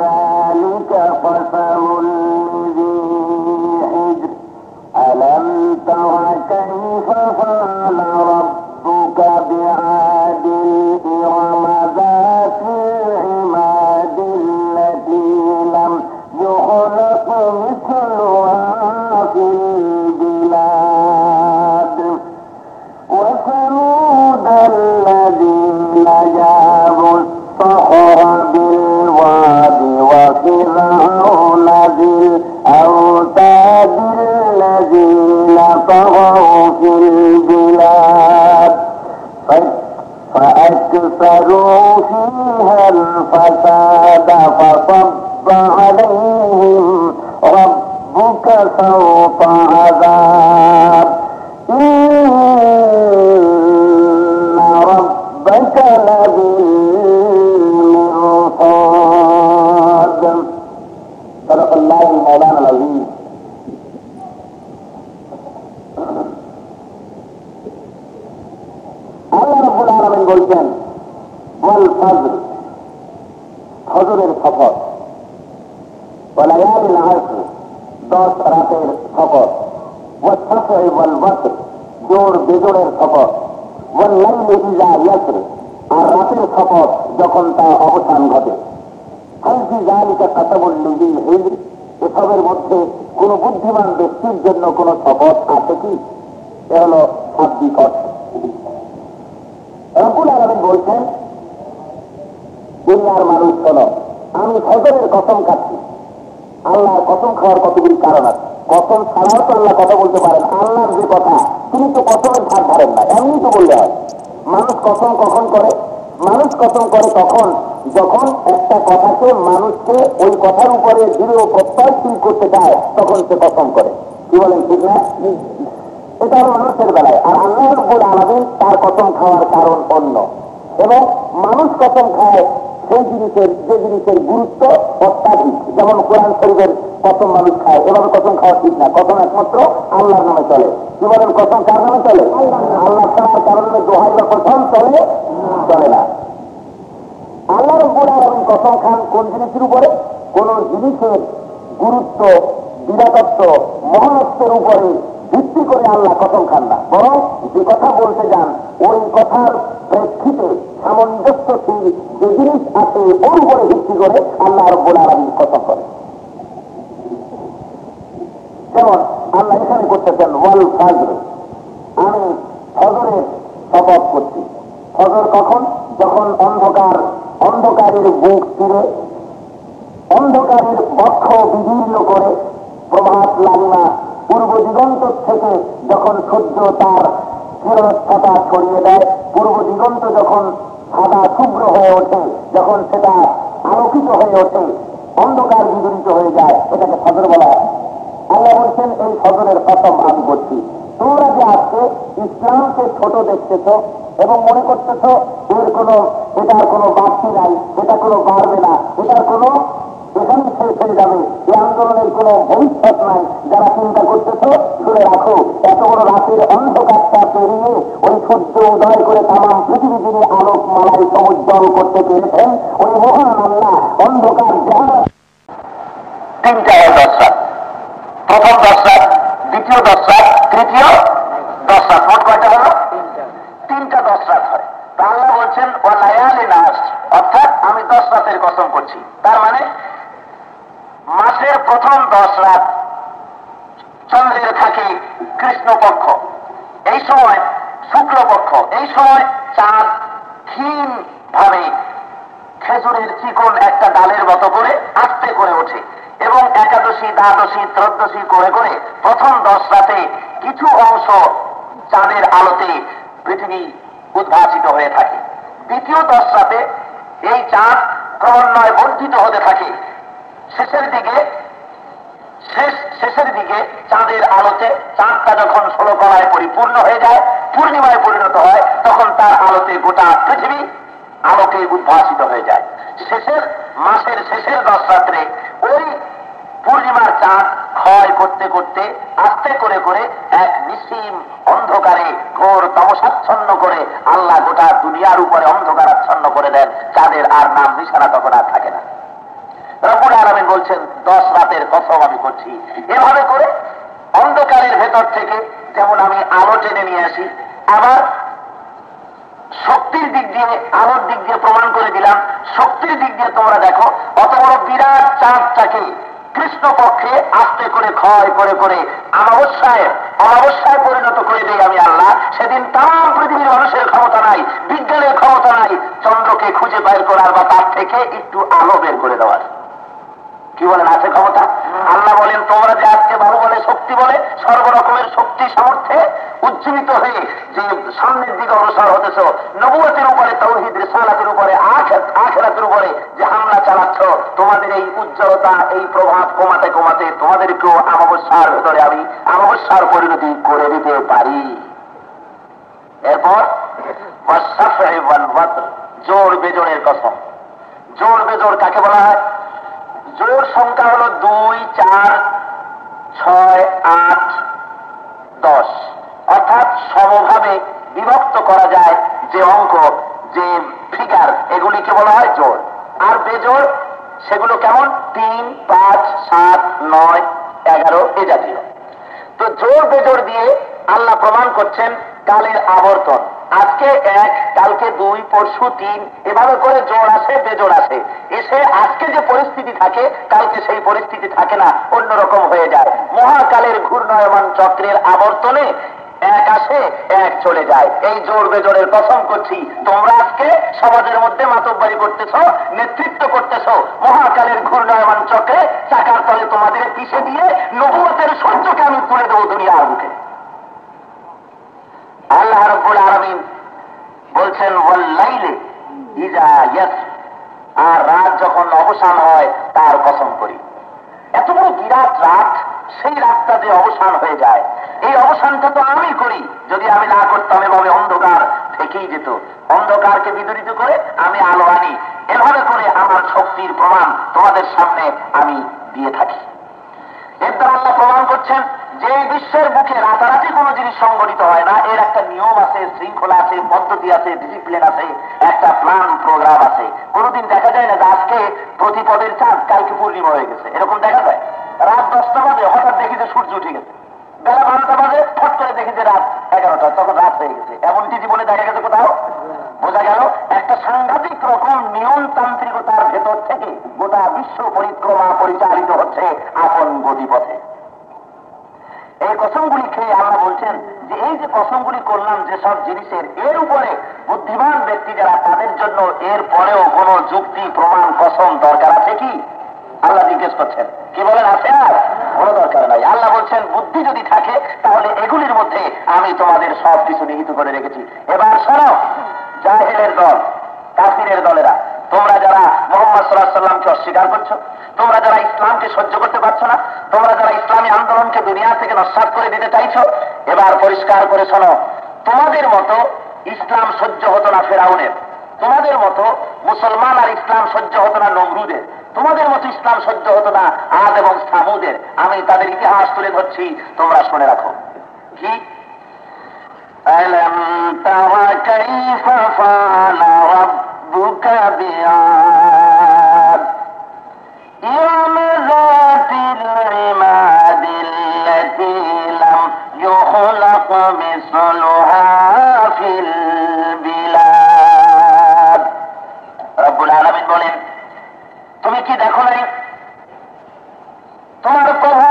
ذلك قسم لذي حجر ألم تر كيف فعل ربك بعاد إرم ذات العماد التي لم يخلق مثلها في البلاد وثمود الذين جابوا الصخر بالواد وفرعون ذي الأوتاد الذين طغوا في البلاد فأكثروا فيها الفساد فصب عليهم ربك سوط عذاب إن ربك لبالمرصاد صدق الله المولانا العظيم। আল্লাহ রাব্বুল আলামিন বলছেন ওয়াল ফাজর, ফজরের শপথ, ওয়ালায়ালিল আশর, 10 রাতের শপথ, ওয়াস-শাফঈ ওয়াল ওয়াতর, জোর বেজোড়ের শপথ, ওয়াল লাইলি ইযা ইয়াসর, আর রাতের শপথ যখন তা অবসান ঘটে। হাল ফি যালিকা কাসামুল লিযি হিজর, এসবের মধ্যে কোন বুদ্ধিমান ব্যক্তির জন্য কোন শপথ আছে কি? এ হল শাব্দিক অর্থ। রব্বুল আলামিন বলছেন, দুনিয়ার মানুষ শোনো, আমি ফজরের কসম খাচ্ছি। আল্লাহর কসম খাওয়ার কতগুলি কারণ আছে। কসম ছাড়াও তো আল্লাহ কথা বলতে পারেন। আল্লাহর যে কথা, তিনি তো কসমের ধার ধরেন না, এমনি তো বললে হয়। মানুষ কসম কখন করে? মানুষ কসম করে তখন যখন একটা কথাকে মানুষকে ওই কথার উপরে দৃঢ় প্রত্যয়শীল করতে চায়, তখন সে কসম করে। কি বলেন, ঠিক না? এটা হল মানুষের বেলায়। আর আল্লাহ রাব্বুল আলামিন তার কসম খাওয়ার কারণ অন্য। এবং মানুষ কসম খায় সেই জিনিসের, যে জিনিসের গুরুত্ব অত্যাধিক। যেমন কোরআন শরীফের কসম মানুষ খায়, এভাবে কসম খাওয়া ঠিক না। কসম একমাত্র আল্লাহর নামে চলে। কি বলেন, কসম কার নামে চলে? আল্লাহ ছাড়ার কারণে দোহাই বা কসম চলে না। আল্লাহ রাব্বুল আলামিন কসম খান কোন জিনিসের উপরে? কোন জিনিসের গুরুত্ব, বিরাটত্ব, মহানত্বের উপরে ভিত্তি করে আল্লাহ কসম খান না, বরং যে কথা বলতে যান ওই কথার প্রেক্ষিতে সামঞ্জস্যশীল যে জিনিস আছে ওর উপরে ভিত্তি করে আল্লাহ রাব্বুল আলামিন কসম করে। যেমন আল্লাহ এখানে করতেছেন ওয়াল ফাজর, আমি ফজরের শপথ করছি। ফজর কখন? যখন অন্ধকারের বুক চিরে, অন্ধকারের বক্ষ বিদীর্ণ করে প্রভাত লালিমা পূর্ব দিগন্ত থেকে যখন সূর্য তার কিরণচ্ছটা ছড়িয়ে দেয়, পূর্ব দিগন্ত যখন সাদা শুভ্র হয়ে ওঠে, যখন সেটা আলোকিত হয়ে ওঠে, অন্ধকার বিদূরিত হয়ে যায়, এটাকে ফজর বলা হয়। আল্লাহ বলছেন এই ফজরের কসম আমি করছি, তোমরা যে আজকে ইসলামকে ছোট দেখতেছ এবং মনে করতেছ এটার কোনো বাড়তি নাই, এটা কোনো বাড়বে না, এটার কোনো এখানে শেষ হয়ে যাবে, এই আন্দোলনের কোনো ভবিষ্যৎ নাই, যারা চিন্তা করতেছ শুনে রাখো, এত বড় রাতের অন্ধকারটা পেরিয়ে ওই সূর্য উদয় করে তামাম পৃথিবী যিনি আলোক মালায় সমুজ্জ্বল করতে পেরেছেন, ওই মহান আল্লাহ অন্ধকার জাহান্নাম তিনটা হয় 10 রাত। প্রথম 10 রাত, দ্বিতীয় 10 রাত, তৃতীয় 10 রাত, মোট কয়টা হলো? তিনটা 10 রাত হয়। তা আল্লাহ বলছেন ও লায়ালি নাস, অর্থাৎ আমি 10 রাতের কসম করছি। তার মানে মাসের প্রথম 10 রাত চন্দ্রের থাকে কৃষ্ণপক্ষ, এই সময় শুক্লপক্ষ, এই সময় চাঁদ ক্ষীণ ভাবে খেজুরের চিকন একটা ডালের মতো করে আস্তে করে ওঠে এবং একাদশী, দ্বাদশী, ত্রয়োদশী করে করে প্রথম 10 রাতে কিছু অংশ চাঁদের আলোতে পৃথিবী উদ্ভাসিত হয়ে থাকে। দ্বিতীয় 10 রাতে এই চাঁদ ক্রমান্বয়ে বর্ধিত হতে থাকে। শেষের দিকে চাঁদের আলোতে চাঁদটা যখন 16 কলায় পরিপূর্ণ হয়ে যায়, পূর্ণিমায় পরিণত হয়, তখন তার আলোতে গোটা পৃথিবী আলোকে উদ্ভাসিত হয়ে যায়। মাসের শেষের 10 রাত্রে ওই পূর্ণিমার চাঁদ ক্ষয় করতে করতে আস্তে করে করে এক নিসীম অন্ধকারে ঘোর তমসাচ্ছন্ন করে আল্লাহ গোটা দুনিয়ার উপরে অন্ধকারাচ্ছন্ন করে দেন। চাঁদের আর নাম নিশানা তখন আর থাকে না। রব্বুল আলামিন বলছেন 10 রাতের কসম আমি করছি। এভাবে করে অন্ধকারের ভেতর থেকে যেমন আমি আলো টেনে নিয়ে আসি, আবার শক্তির দিক দিয়ে আলোর দিক দিয়ে প্রমাণ করে দিলাম। শক্তির দিক দিয়ে তোমরা দেখো, অত বড় বিরাট চাঁদটাকে কৃষ্ণপক্ষে আস্তে করে ক্ষয় করে করে অমাবস্যায় পরিণত করে দেই আমি আল্লাহ। সেদিন তাম পৃথিবীর মানুষের ক্ষমতা নাই, বিজ্ঞানের ক্ষমতা নাই চন্দ্রকে খুঁজে বের করার বা তার থেকে একটু আলো বের করে দেওয়ার। কি বলেন, আছে ক্ষমতা? আল্লাহ বলেন তোমরা যে আজকে বাবু বলে শক্তি বলে সর্বরকমের শক্তি সামর্থ্যে উজ্জীবিত হয়ে যে সামনের দিকে অগ্রসর হতেছ, নবুয়তের উপরে, তাওহীদ রিসালাতের উপরে, আখিরাতের উপরে যে হামলা চালাচ্ছ, তোমাদের এই উজ্জ্বলতা, এই প্রভাব কমাতে কমাতে তোমাদেরকেও অমাবস্যার ভেতরে আমি অমাবস্যার পরিণতি করে দিতে পারি। এরপর জোর বেজোরের কসম। জোর বেজোর কাকে বলা হয়? জোর সংখ্যা হলো 2, 4, 6, 8, 10, অর্থাৎ সমভাবে বিভক্ত করা যায় যে অঙ্ক, যে ফিগার, এগুলিকে বলা হয় জোর। আর বেজোর সেগুলো কেমন? 3, 5, 7, 9, 11 এ জাতীয়। তো জোর বেজোর দিয়ে আল্লাহ প্রমাণ করছেন কালের আবর্তন। আজকে 1, কালকে 2, পরশু 3, এভাবে করে জোর আসে বেজোর আসে, এসে আজকে যে পরিস্থিতি থাকে কালকে সেই পরিস্থিতি থাকে না, অন্যরকম হয়ে যায়। মহাকালের ঘূর্ণায়মান চক্রের আবর্তনে 1 আসে 1 চলে যায়। এই জোর বেজোরের কসম করছি, তোমরা আজকে সমাজের মধ্যে মাতব্বরি করতেছ, নেতৃত্ব করতেছ, মহাকালের ঘূর্ণায়মান চক্রে চাকার তলে তোমাদের পিছে দিয়ে নবুয়তের সূর্যকে আমি তুলে দেবো দুনিয়ার বুকে। আল্লাহ রাব্বুল আলামিন বলছেন ওয়াল্লাইলি ইযা ইয়াস, আর রাত যখন অবসান হয় তার কসম করি। এত বড় বিরাট রাত, সেই রাতটা যে অবসান হয়ে যায়, এই অবসানটা তো আমি করি। যদি আমি না করতাম এভাবে অন্ধকার থেকেই যেত। অন্ধকারকে বিদূরিত করে আমি আলো আনি। এভাবে করে আমার শক্তির প্রমাণ তোমাদের সামনে আমি দিয়ে থাকি। এর দ্বারা আল্লাহ প্রমাণ করছেন যে বিশ্বের বুকে রাতারাতি কোনো জিনিস সংগঠিত হয় না, এর একটা নিয়ম আছে, শৃঙ্খলা আছে, পদ্ধতি আছে, ডিসিপ্লিন আছে, একটা প্ল্যান প্রোগ্রাম আছে। কোনোদিন দেখা যায় না যে আজকে প্রতিপদের চাঁদ কালকে পূর্ণিমা হয়ে গেছে, এরকম দেখা যায়? রাত 10টা বাজে হঠাৎ দেখি যে সূর্য উঠে গেছে, বেলা 12টা বাজে ফট করে দেখি যে রাত 11টা, তখন রাত হয়ে গেছে। এমনকি জীবনে দেখা গেছে কোথাও? বোঝা গেল একটা সাংঘাতিক রকম নিয়মতান্ত্রিকতার ভেতর থেকে গোটা বিশ্ব পরিক্রমা পরিচালিত হচ্ছে আপন গতিপথে। এই কসমগুলি খেয়ে আল্লাহ বলছেন যে এই যে কসমগুলি করলাম যেসব জিনিসের, এর উপরে বুদ্ধিমান ব্যক্তি যারা, তাদের জন্য এর পরেও কোন যুক্তি, প্রমাণ, কসম দরকার আছে কি? আল্লাহ জিজ্ঞেস করছেন। কি বলেন, আছে? আর কোনো দরকার নাই। আল্লাহ বলছেন বুদ্ধি যদি থাকে তাহলে এগুলির মধ্যে আমি তোমাদের সব কিছু নিহিত করে রেখেছি। এবার শোনো, জাহেলের দল, কাফিরের দলেরা, তোমরা তোমরা যারা মুহাম্মদ সাল্লাল্লাহু আলাইহি ওয়াসাল্লামকে অস্বীকার করছো, তোমরা যারা ইসলামকে সহ্য করতে পারছো না, তোমরা যারা ইসলামী আন্দোলনকে দুনিয়া থেকে নস্যাৎ করে দিতে চাইছো, এবার পরিষ্কার করে শোনো, তোমাদের মতো ইসলাম সহ্য হতো না ফেরাউনের, তোমাদের মতো মুসলমান আর ইসলাম সহ্য হতো না নমরুদের, তোমাদের মতো ইসলাম সহ্য হতো না আদ এবং সামুদের। আমি তাদের ইতিহাস তুলে ধরছি, তোমরা শুনে রাখো। কি আলম তারা কাইফা ফাআলা রাব্বুকা বিআদ ইরম যাতিল ইমাদিল্লাতী লাম ইউখলাক মিসলুহা ফিল বিলাদ। রব্বুল আলামিন বলেন, তুমি কি দেখো নাই তোমার প্রভু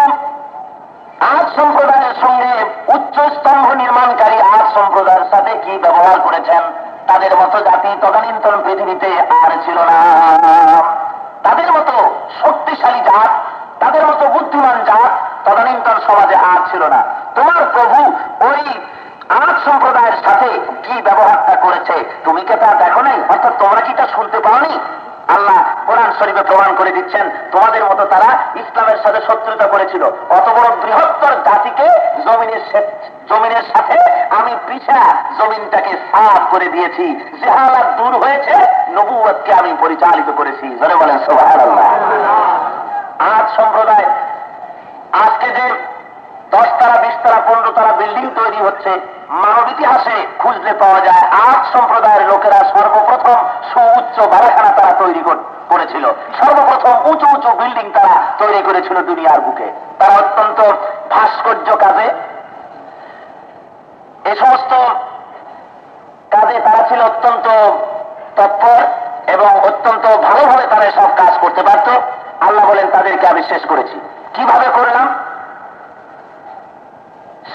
আদ সম্প্রদায়ের সঙ্গে উচ্চ স্তম্ভ নির্মাণকারী আদ সম্প্রদায়ের সাথে কি ব্যবহার করেছেন? তাদের মতো জাতি তদানীন্তন পৃথিবীতে আর ছিল না, তাদের মতো শক্তিশালী জাত, তাদের মতো বুদ্ধিমান জাত তদানীন্তন সমাজে আর ছিল না। তোমার প্রভু ওই আদ সম্প্রদায়ের সাথে কি ব্যবহারটা করেছে তুমি কি তা দেখো নাই? অর্থাৎ তোমরা কি তা শুনতে পাওনি? আল্লাহ কোরআন শরীফে প্রমাণ করে দিচ্ছেন, তোমাদের মতো তারা ইসলামের সাথে শত্রুতা করেছিল। অত বড় বৃহত্তর জাতিকে জমিনের সাথে আমি পিছা জমিনটাকে সাফ করে দিয়েছি, জাহালাত দূর হয়েছে, নবুয়তকে আমি পরিচালিত করেছি। জোরে বলেন সুবহানাল্লাহ। আদ সম্প্রদায় আজকে যে 10 তলা 20 তলা 15 তলা বিল্ডিং তৈরি হচ্ছে, মানব ইতিহাসে খুঁজলে পাওয়া যায় আদ সম্প্রদায়ের লোকেরা সর্বপ্রথম সুউচ্চ বাড়াখানা তারা তৈরি করেছিল, সর্বপ্রথম উঁচু উঁচু বিল্ডিং তারা তৈরি করেছিল দুনিয়ার বুকে। তারা অত্যন্ত ভাস্কর্য কাজে, এই সমস্ত কাজে তারা ছিল অত্যন্ত তৎপর এবং অত্যন্ত ভালোভাবে তারা সব কাজ করতে পারত। আল্লাহ বলেন, তাদেরকে আমি শেষ করেছি। কিভাবে করলাম?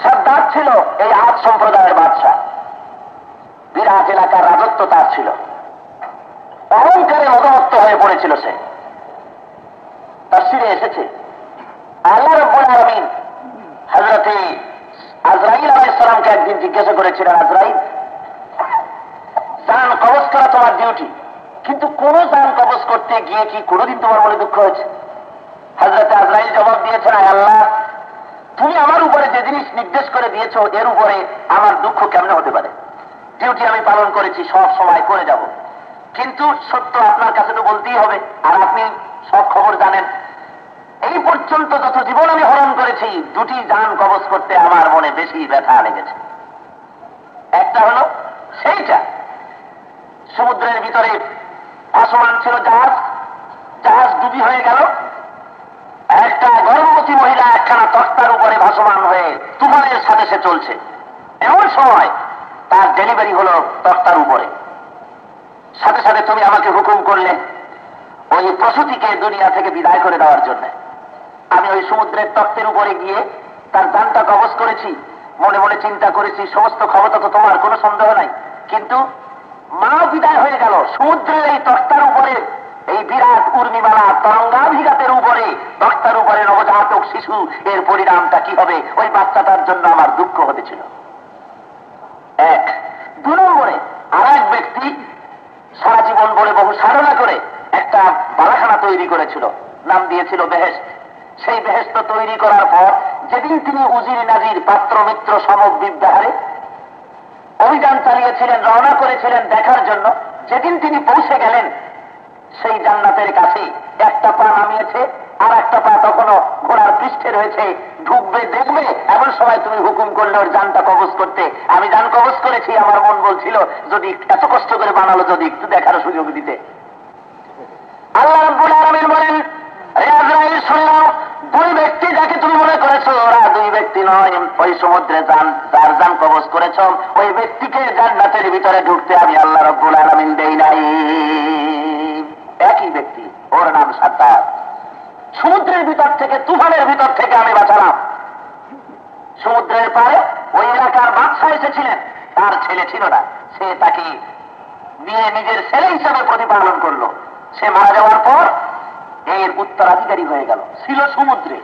সাদ্দাত ছিল এই আদ সম্প্রদায়ের বাদশা, বিরাট এলাকার রাজত্ব তার ছিল, অহংকারে মদমত্ত হয়ে পড়েছিল সে। তাফসীরে এসেছে আল্লাহ রাব্বুল আলামিন হযরতে আজরাইল আলাইহিস সালামকে একদিন জিজ্ঞাসা করেছিলেন, আজরাইল, জান কবজ করা তোমার ডিউটি, কিন্তু কোন জান কবজ করতে গিয়ে কি কোনোদিন তোমার মনে দুঃখ হয়েছে? হযরতে আজরাইল জবাব দিয়েছেন, আল্লাহ, তুমি আমার উপরে যে জিনিস নির্দেশ করে দিয়েছো এর উপরে আমার দুঃখ কেমনে হতে পারে? ডিউটি আমি পালন করেছি, সব সময় করে যাব, কিন্তু সত্য আপনার কাছে তো বলতেই হবে, আর আপনি সব খবর জানেন। এই পর্যন্ত যত জীবন আমি হরণ করেছি, 2টি জান কবজ করতে আমার মনে বেশি ব্যথা লেগেছে। একটা হলো সেইটা সমুদ্রের ভিতরে ভাসমান ছিল জাহাজ, জাহাজ ডুবি হয়ে গেল, একটা গর্ভবতী মহিলা একখানা তক্তার উপরে ভাসমান হয়ে তুফানের সাথে সে চলছে, এমন সময় তার ডেলিভারি হলো তক্তার উপরে। সাথে সাথে তুমি আমাকে হুকুম করলে ওই প্রসূতিকে দুনিয়া থেকে বিদায় করে দেওয়ার জন্য। আমি ওই সমুদ্রের তক্তের উপরে গিয়ে তার জানটা কবজ করেছি, মনে মনে চিন্তা করেছি সমস্ত ক্ষমতা তো তোমার, কোনো সন্দেহ নাই, কিন্তু মা বিদায় হয়ে গেল, সমুদ্রের এই তক্তার উপরে, এই বিরাট উর্মিমালা তরঙ্গাভিঘাতের উপরে, তক্তার উপরে নবজাতক শিশু, এর পরিণামটা কি হবে? ওই বাচ্চাটার জন্য আমার দুঃখ হতেছিল। 1 2 নম্বরে আর এক ব্যক্তি সারা জীবন বলে বহু সাধনা করে একটা বালাখানা তৈরি করেছিল, নাম দিয়েছিল বেহেশত। সেই বেহেশত তৈরি করার পর যেদিন তিনি উজির নাজির পাত্র মিত্র সমক বিদ্যাহারে অভিযান চালিয়েছিলেন, রওনা করেছিলেন দেখার জন্য, যেদিন তিনি পৌঁছে গেলেন সেই জান্নাতের কাছে, একটা পা নামিয়েছে আর একটা পা তখনও ঘোড়ার পৃষ্ঠে রয়েছে, ঢুকবে দেখবে, এমন সময় তুমি হুকুম করলে ওর জানটা কবজ করতে। আমি জান কবজ করেছি, আমার মন বলছিল যদি এত কষ্ট করে বানালো, যদি একটু দেখার সুযোগ দিতে। আল্লাহ রাব্বুল আলামিন বলেন, হে আজরাইল, শুনলাম 2 ব্যক্তি যাকে তুমি মনে করেছো, ওরা 2 ব্যক্তি নয়, ওই সমুদ্রে যার জান কবজ করেছ ওই ব্যক্তিকে জান্নাতের ভিতরে ঢুকতে আমি আল্লাহ রাব্বুল আলামিন দেই নাই। একই ব্যক্তি, ওর নাম সাদ্দাত। সমুদ্রের ভিতর থেকে, তুফানের ভিতর থেকে আমি বাঁচালাম। সমুদ্রের পারে ওই এলাকার বাদশা এসেছিলেন, তার ছেলে ছিল না, সে তাকে নিয়ে নিজের ছেলে হিসাবে প্রতিপালন করলো। সে মারা যাওয়ার পর এর উত্তরাধিকারী হয়ে গেল, ছিল সমুদ্রে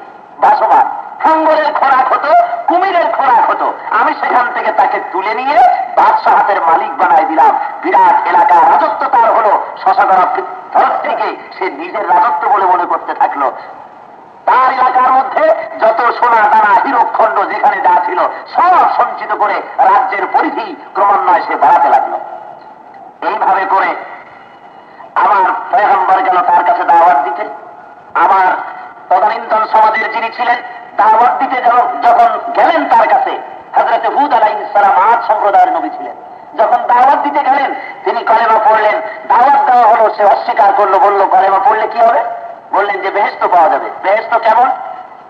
ভাসমান। হাঙ্গরের খোরাক হতো কুমিরের খোরাক হতো, আমি সেখান থেকে তাকে তুলে নিয়ে বাদশাহ হাতের মালিক বানাই দিলাম। বিরাট এলাকা, রাজত্ব তার হলো। শশাকরা পৃথক থেকে সে নিজের রাজত্ব বলে মনে করতে থাকলো। তার এলাকার মধ্যে যত সোনা দানা হীরকখণ্ড যেখানে যা ছিল সব সঞ্চিত করে রাজ্যের পরিধি ক্রমান্বয়ে সে বাড়াতে লাগলো। এইভাবে করে আমার পয়গম্বর গেল তার কাছে দাওয়াত দিতে। আমার তদানীন্তন সমাজের যিনি ছিলেন দাওয়াত দিতে যখন গেলেন তার কাছে, হযরত হুদ আলাইহিস সালাম আদ সম্প্রদায়ের নবী ছিলেন। যখন দাওয়াত দিতে গেলেন তিনি কলেমা পড়লেন, দাওয়াত দেওয়া হলো, সে অস্বীকার করলো, বলল কলেমা পড়লে কি হবে? বললেন যে বেহেশত পাওয়া যাবে। বেহেশত কেমন?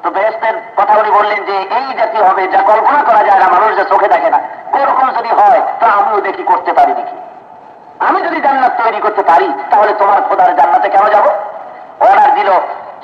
তো বেহেশতের কথা উনি বললেন যে এই জাতীয় হবে যা কল্পনা করা যায় না, মানুষ যে চোখে দেখে না, এরকম যদি হয় তা আমিও দেখি করতে পারি দেখি। আমি যদি জান্নাত তৈরি করতে পারি তাহলে তোমার খোদার জান্নাতে কেন যাব? অর্ডার দিল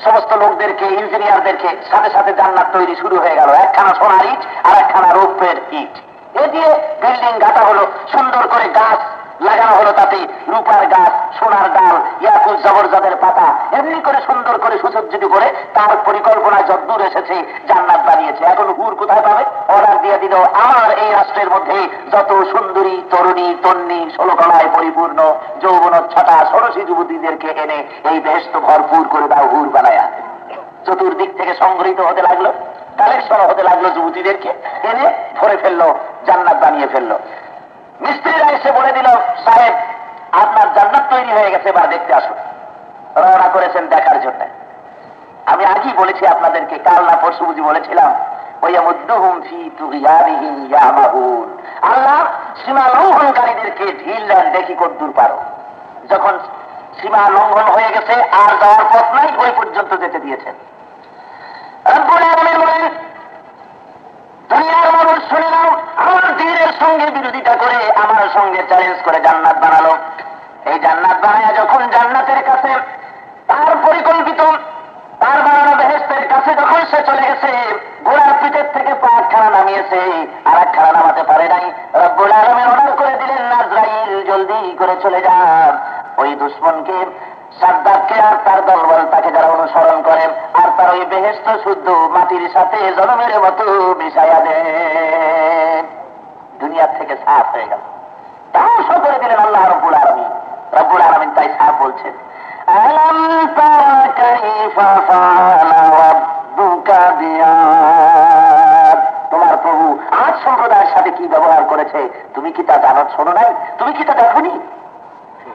সমস্ত লোকদেরকে, ইঞ্জিনিয়ারদেরকে, সাথে সাথে জান্নাত তৈরি শুরু হয়ে গেল। একখানা সোনার ইট আর একখানা রৌপ্যের ইট, এ দিয়ে বিল্ডিং গাঁথা হলো, সুন্দর করে গাছ লাগানো হলো, তাতে রূপার গাছ, সোনার ডাল, ইয়াকুত জবরজদের পাতা, এমনি করে সুন্দর করে সুসজ্জিত করে তার পরিকল্পনা যদ্দূর এসেছে জান্নাত বানিয়েছে। এখন হুর কোথায় পাবে? অর্ডার দিয়ে দিল আমার এই রাষ্ট্রের মধ্যে যত সুন্দরী তরুণী তন্নি ষোলকলায় পরিপূর্ণ যৌবনোচ্ছটা ষোড়শী যুবতীদেরকে এনে এই বেহেশত ভরপুর করে দাও, হুর বানায়া। চতুর্দিক থেকে সংগৃহীত হতে লাগলো, কালেকশন হতে লাগলো, যুবতীদেরকে এনে ভরে ফেললো, জান্নাত বানিয়ে ফেললো। মিস্ত্রিরা এসে বলে দিল সাহেব আপনার জান্নাত তৈরি হয়ে গেছে, বা দেখতে আসুন। রওনা করেছেন দেখার জন্য। আমি আগেই বলেছি আপনাদেরকে, কাল না পরশু বুঝি বলেছিলাম, আল্লাহ সীমা লঙ্ঘনকারীদেরকে ঢিল দেন, দেখি কদ্দূর পারো। যখন সীমা লঙ্ঘন হয়ে গেছে আর যাওয়ার পথ নাই, ওই পর্যন্ত যেতে দিয়েছেন। রব্বুল আলামিন বলেন দুনিয়ার মানুষ শুনে নাও, আমার দ্বীনের সঙ্গে বিরোধিতা করে আমার সঙ্গে চ্যালেঞ্জ করে জান্নাত বানালো। এই জান্নাত বানায় যখন জান্নাতের কাছে তার পরিকল্পিত তার বানানো বেহেশতের কাছে যখন সে চলে গেছে, ঘোড়ার পিঠের থেকে পা একখানা নামিয়েছে, আর একখানা নামাতে পারে নাই। রব্বুল আলামিন অর্ডার করে দিলেন আজরাইল জলদি করে চলে যান, ওই দুশমনকে সাদ্দাতকে আর তার দলবল তাকে যারা অনুসরণ করেন আর তার ওই বেহেশত শুদ্ধ মাটির সাথে জনমের মতো মিশাইয়া দেন। দুনিয়ার থেকে সাফ হয়ে গেল, ধ্বংস করে দিলেন আল্লাহ রব্বুল আলামিন। রব্বুল আলামিন তাই সাফ বলছেন, আলাম তারা কাইফা ফাআলা রাব্বুকা বিআদ। তোমার প্রভু আদ সম্প্রদায়ের সাথে কি ব্যবহার করেছে তুমি কি তা জানো? শোনো নাই? তুমি কি তা দেখোনি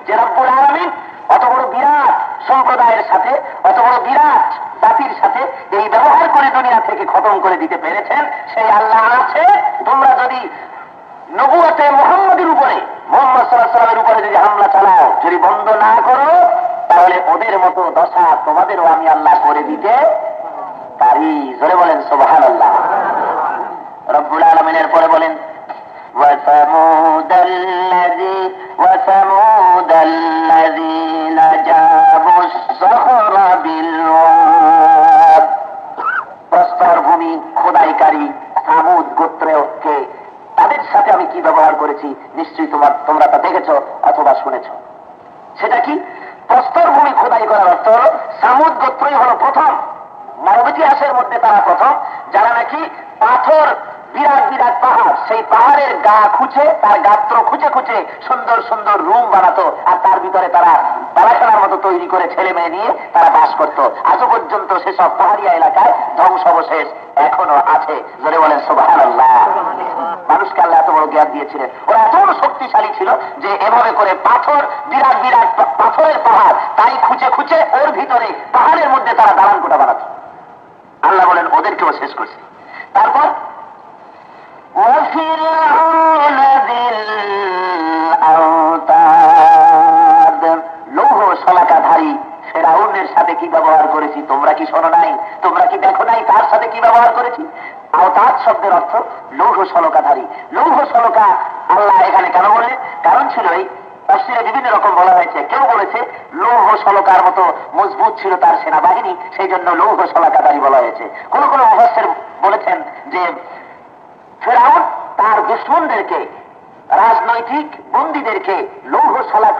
যে রব্বুল আলামিন অত বড় বিরাট সম্প্রদায়ের সাথে, অত বড় বিরাট জাতির সাথে এই ব্যবহার করে দুনিয়া থেকে খতম করে দিতে পেরেছেন? সেই আল্লাহ আছে। তোমরা যদি নবুয়তে মুহাম্মদের উপরে, মুহাম্মদ সাল্লাল্লাহু আলাইহি ওয়াসাল্লামের উপরে যদি হামলা চালাও, যদি বন্ধ না করো, তাহলে ওদের মতো দশা তোমাদেরও আমি আল্লাহ করে দিতে পারি। জোরে বলেন সুবহানাল্লাহ। রব্বুল আলামিনের পরে বলেন وثمود الذين جابوا الصخر بالواد। প্রস্তর ভূমি খোদাইকারী সামুদ গোত্রকে তাদের সাথে আমি কি ব্যবহার করেছি নিশ্চয়ই তোমরা তা দেখেছ অথবা শুনেছ। সেটা কি? প্রস্তর ভূমি খোদাই করার অর্থ হল সামুদ গোত্রই হলো প্রথম, মানব ইতিহাসের মধ্যে তারা প্রথম যারা নাকি পাথর, বিরাট বিরাট পাহাড়, সেই পাহাড়ের গা খুঁজে, তার গাত্র খুঁজে খুঁজে সুন্দর সুন্দর রুম বানাতো, আর তার ভিতরে তারা বাড়াখানার মতো তৈরি করে ছেলে মেয়ে নিয়ে তারা বাস করত। আজও পর্যন্ত সেসব পাহাড়িয়া এলাকায় ধ্বংসাবশেষ এখনো আছে। জোরে বলেন সুবহানাল্লাহ। মানুষকে আল্লাহ এত বড় জ্ঞান দিয়েছিলেন, ওরা এত বড় শক্তিশালী ছিল যে এভাবে করে পাথর, বিরাট বিরাট পাথরের পাহাড়, তাই খুঁজে খুঁজে ওর ভিতরে পাহাড়ের মধ্যে তারা দালান কোঠা বানাত। আল্লাহ বলেন ওদেরকেও শেষ করছে। তারপর লৌহ শলাকাধারী ফেরাউনের সাথে কি ব্যবহার করেছি তোমরা কি শোনো নাই? তোমরা কি দেখো নাই তার সাথে কি ব্যবহার করেছি? আওতাদ শব্দের অর্থ লৌহ শলকাধারী। লৌহ শলকা আল্লাহ এখানে কেন বললেন? কারণ ছিল এই তাফসীরে বিভিন্ন রকম বলা হয়েছে। কেউ বলেছে লৌহ শলকার মতো মজবুত ছিল তার সেনাবাহিনী, সেই জন্য লৌহ শলাকাধারী বলা হয়েছে। কোন কোন মুফাসসির বলেছেন যে ফেরাউন তার দুশমনদেরকে রাজনৈতিক বন্দীদেরকে লৌহ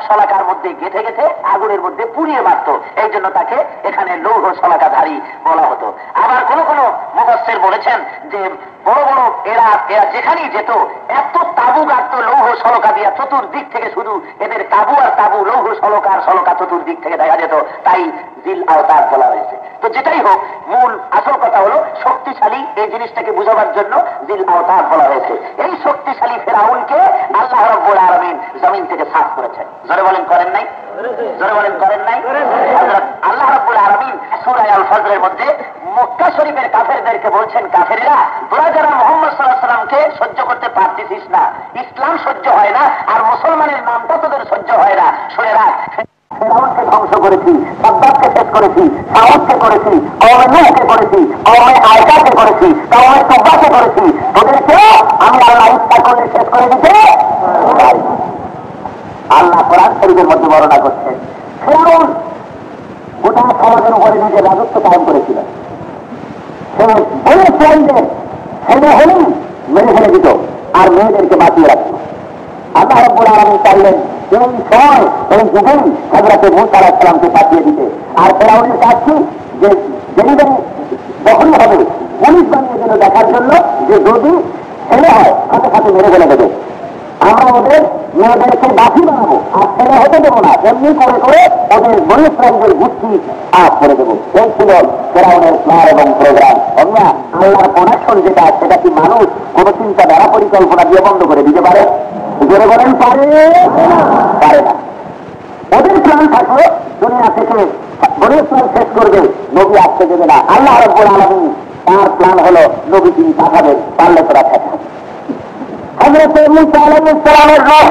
শলাকার মধ্যে গেঁথে গেঁথে আগুনের মধ্যে পুড়িয়ে মারত। এই জন্য তাকে এখানে লৌহ শলাকাধারী বলা হতো। আবার কোন কোন মুফাসসির বলেছেন যে বড় বড় এরা যেখানেই যেত এত তাবু গাড়ত লৌহ শলাকা দিয়া, চতুর্দিক থেকে শুধু এদের তাবু আর তাবু, লৌহ শলাকা চতুর্দিক থেকে দেখা যেত, তাই জিল আওতার বলা হয়েছে। তো যেটাই হোক, মূল আসল কথা হলো শক্তিশালী এই জিনিসটাকে বুঝাবার জন্য জিল আওতার বলা হয়েছে। এই শক্তিশালী ফেরাউনকে আল্লাহ রাব্বুল আলামিন জমিন থেকে সাফ করেছেন। জোরে বলেন করেন নাই? জোরে বলেন করেন নাই? আল্লাহ রাব্বুল আলামিন সূরা আল ফজরের মধ্যে মক্কা শরীফের কাফেরদেরকে বলছেন, কাফেরেরা তোরা যারা মুহাম্মদ সাল্লাল্লাহু আলাইহি সাল্লামকে সহ্য করতে পারতেছিস না, ইসলাম সহ্য হয় না, আর মুসলমানের নামটা তোদের সহ্য হয় না, শুনে রাখ, ফেরাউনকে ধ্বংস করেছি, সাদ্দাতকে শেষ করেছি, সাউদকে করেছি, কওমে নূহকে করেছি, কওমে আয়সাকে করেছি, কওমে তুব্বাকে করেছি, তোদেরকেও আমি আল্লাহ ইচ্ছা করলে শেষ করে দিতে পারি। আল্লাহ কোরআন শরীফের মধ্যে বর্ণনা করছেন, ফেরাউন গোটা সমাজের উপরে নিজের রাজত্ব কায়েম করেছিল। সে বড় ছেলেদের ছেলে হলেই মেরে ফেলে দিত আর মেয়েদেরকে বাঁচিয়ে রাখত। আল্লাহ রাব্বুল আলামিন চাইলেন এই সময় এই যুগেই হযরত মূসা আলাইহিস সালামকে পাঠিয়ে দিতে। আর ফেরাউনের কাজ কি, যে ডেলিভারি যখনই হবে পুলিশ বানিয়ে দিল দেখার জন্য যে যদি ছেলে হয় সাথে সাথে মেরে ফেলে দেবে। আমরা ওদের মেয়েদেরকে বাঁচি বানাবো আর ছেলে হতে দেবো না, এমনি করে করে ওদের বনি ইসরাঈলের গোষ্ঠী আপ করে দেবো। এই ছিল ফেরাউনের প্ল্যান এবং প্রোগ্রাম। আমরা আল্লাহর প্রোডাকশন যেটা, সেটা কি মানুষ কোন চিন্তাধারা পরিকল্পনা দিয়ে বন্ধ করে দিতে পারে? জোরে বলেন পারে? পারে না। ওদের প্ল্যান থাকলো দুনিয়া থেকে বনি ইসরাঈল শেষ করবে, নবী আসতে দেবে না। আল্লাহ রাব্বুল আলামিন তার প্ল্যান হলো নবী তিনি পাঠাবেন, পারলে তোরা ঠেকা। হযরত মূসা আলাইহিস সালামের রূহ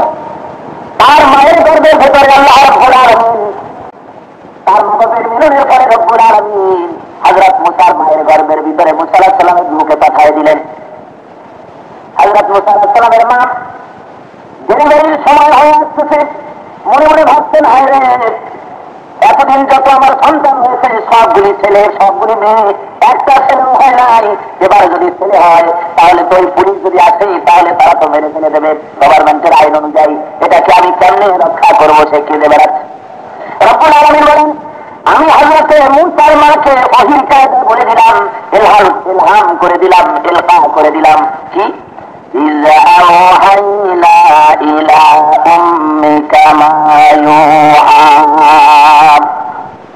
তার মায়ের গর্ভের ভেতরে আল্লাহ রাব্বুল আলামিন, তার মগজের মিলনের পরে রব্বুল আলামিন হযরত মূসার মায়ের গর্ভের ভিতরে মূসা আলাইহিস সালামের রূহকে পাঠিয়ে দিলেন। হযরত মূসা আলাইহিস সালামের মা ডেলিভারির সময় হয়ে আসতেছে, মনে মনে ভাবছেন, হায় রে, এতদিন যত আমার সন্তান হয়েছে সবগুলি ছেলে সবগুলি মেয়ে, একটা ছেলে হয় নাই। এবার যদি ছেলে হয় তাহলে তো ওই পুলিশ যদি আসে তাহলে তারা তো মেরে ফেলে দেবে গভর্নমেন্টের আইন অনুযায়ী। এটাকে আমি কেমনে রক্ষা করবো, সে কে দেবে? রব্বুল আলামিন বলেন, আমি হযরত মূসার মাকে ওহীর কায়দা বলে দিলাম, ইলহাম করে দিলাম, ইলকা করে দিলাম। কি? ইযা আওহাইনা ইলা উম্মিকা মা ইউহা,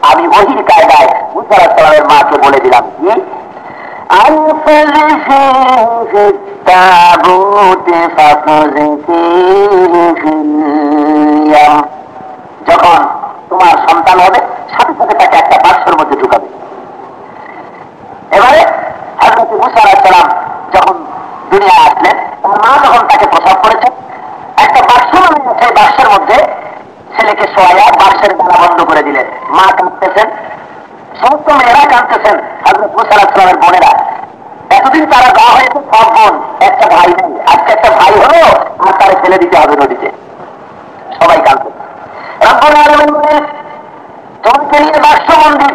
আমি ওহীর কায়দায় মূসা আলাইহিস সালামের মাকে বলে দিলাম কি, আনফিহি ফিত তাবুতি ফাকুযিহি ফিল ইয়াম, যখন তোমার সন্তান হবে সাথে সাথে তাকে একটা বাক্সের মধ্যে ঢুকাবে। এবারে হযরত মূসা আলাইহিস সালাম যখন দুনিয়া আসলেন, তার মা যখন তাকে প্রসব করেছে, একটা বাক্স বানিয়ে সেই বাক্সের মধ্যে ছেলেকে শোয়াইয়া বাক্সের দ্বারা বন্ধ করে দিলেন। মা কাঁদতেছেন, সমস্ত মেয়েরা কাঁদতেছেন, হযরত মূসা আলাইহিস সালামের বোনেরা। এতদিন তারা দেওয়া হয়েছে সব বোন, একটা ভাই নেই, আজকে একটা ভাই হলো আর তারা ফেলে দিতে হবে নদীতে, সবাই কাঁদতেছে। রব্বুল আলামিন বলেন, তোমাকে নিয়ে বাক্স বন্দী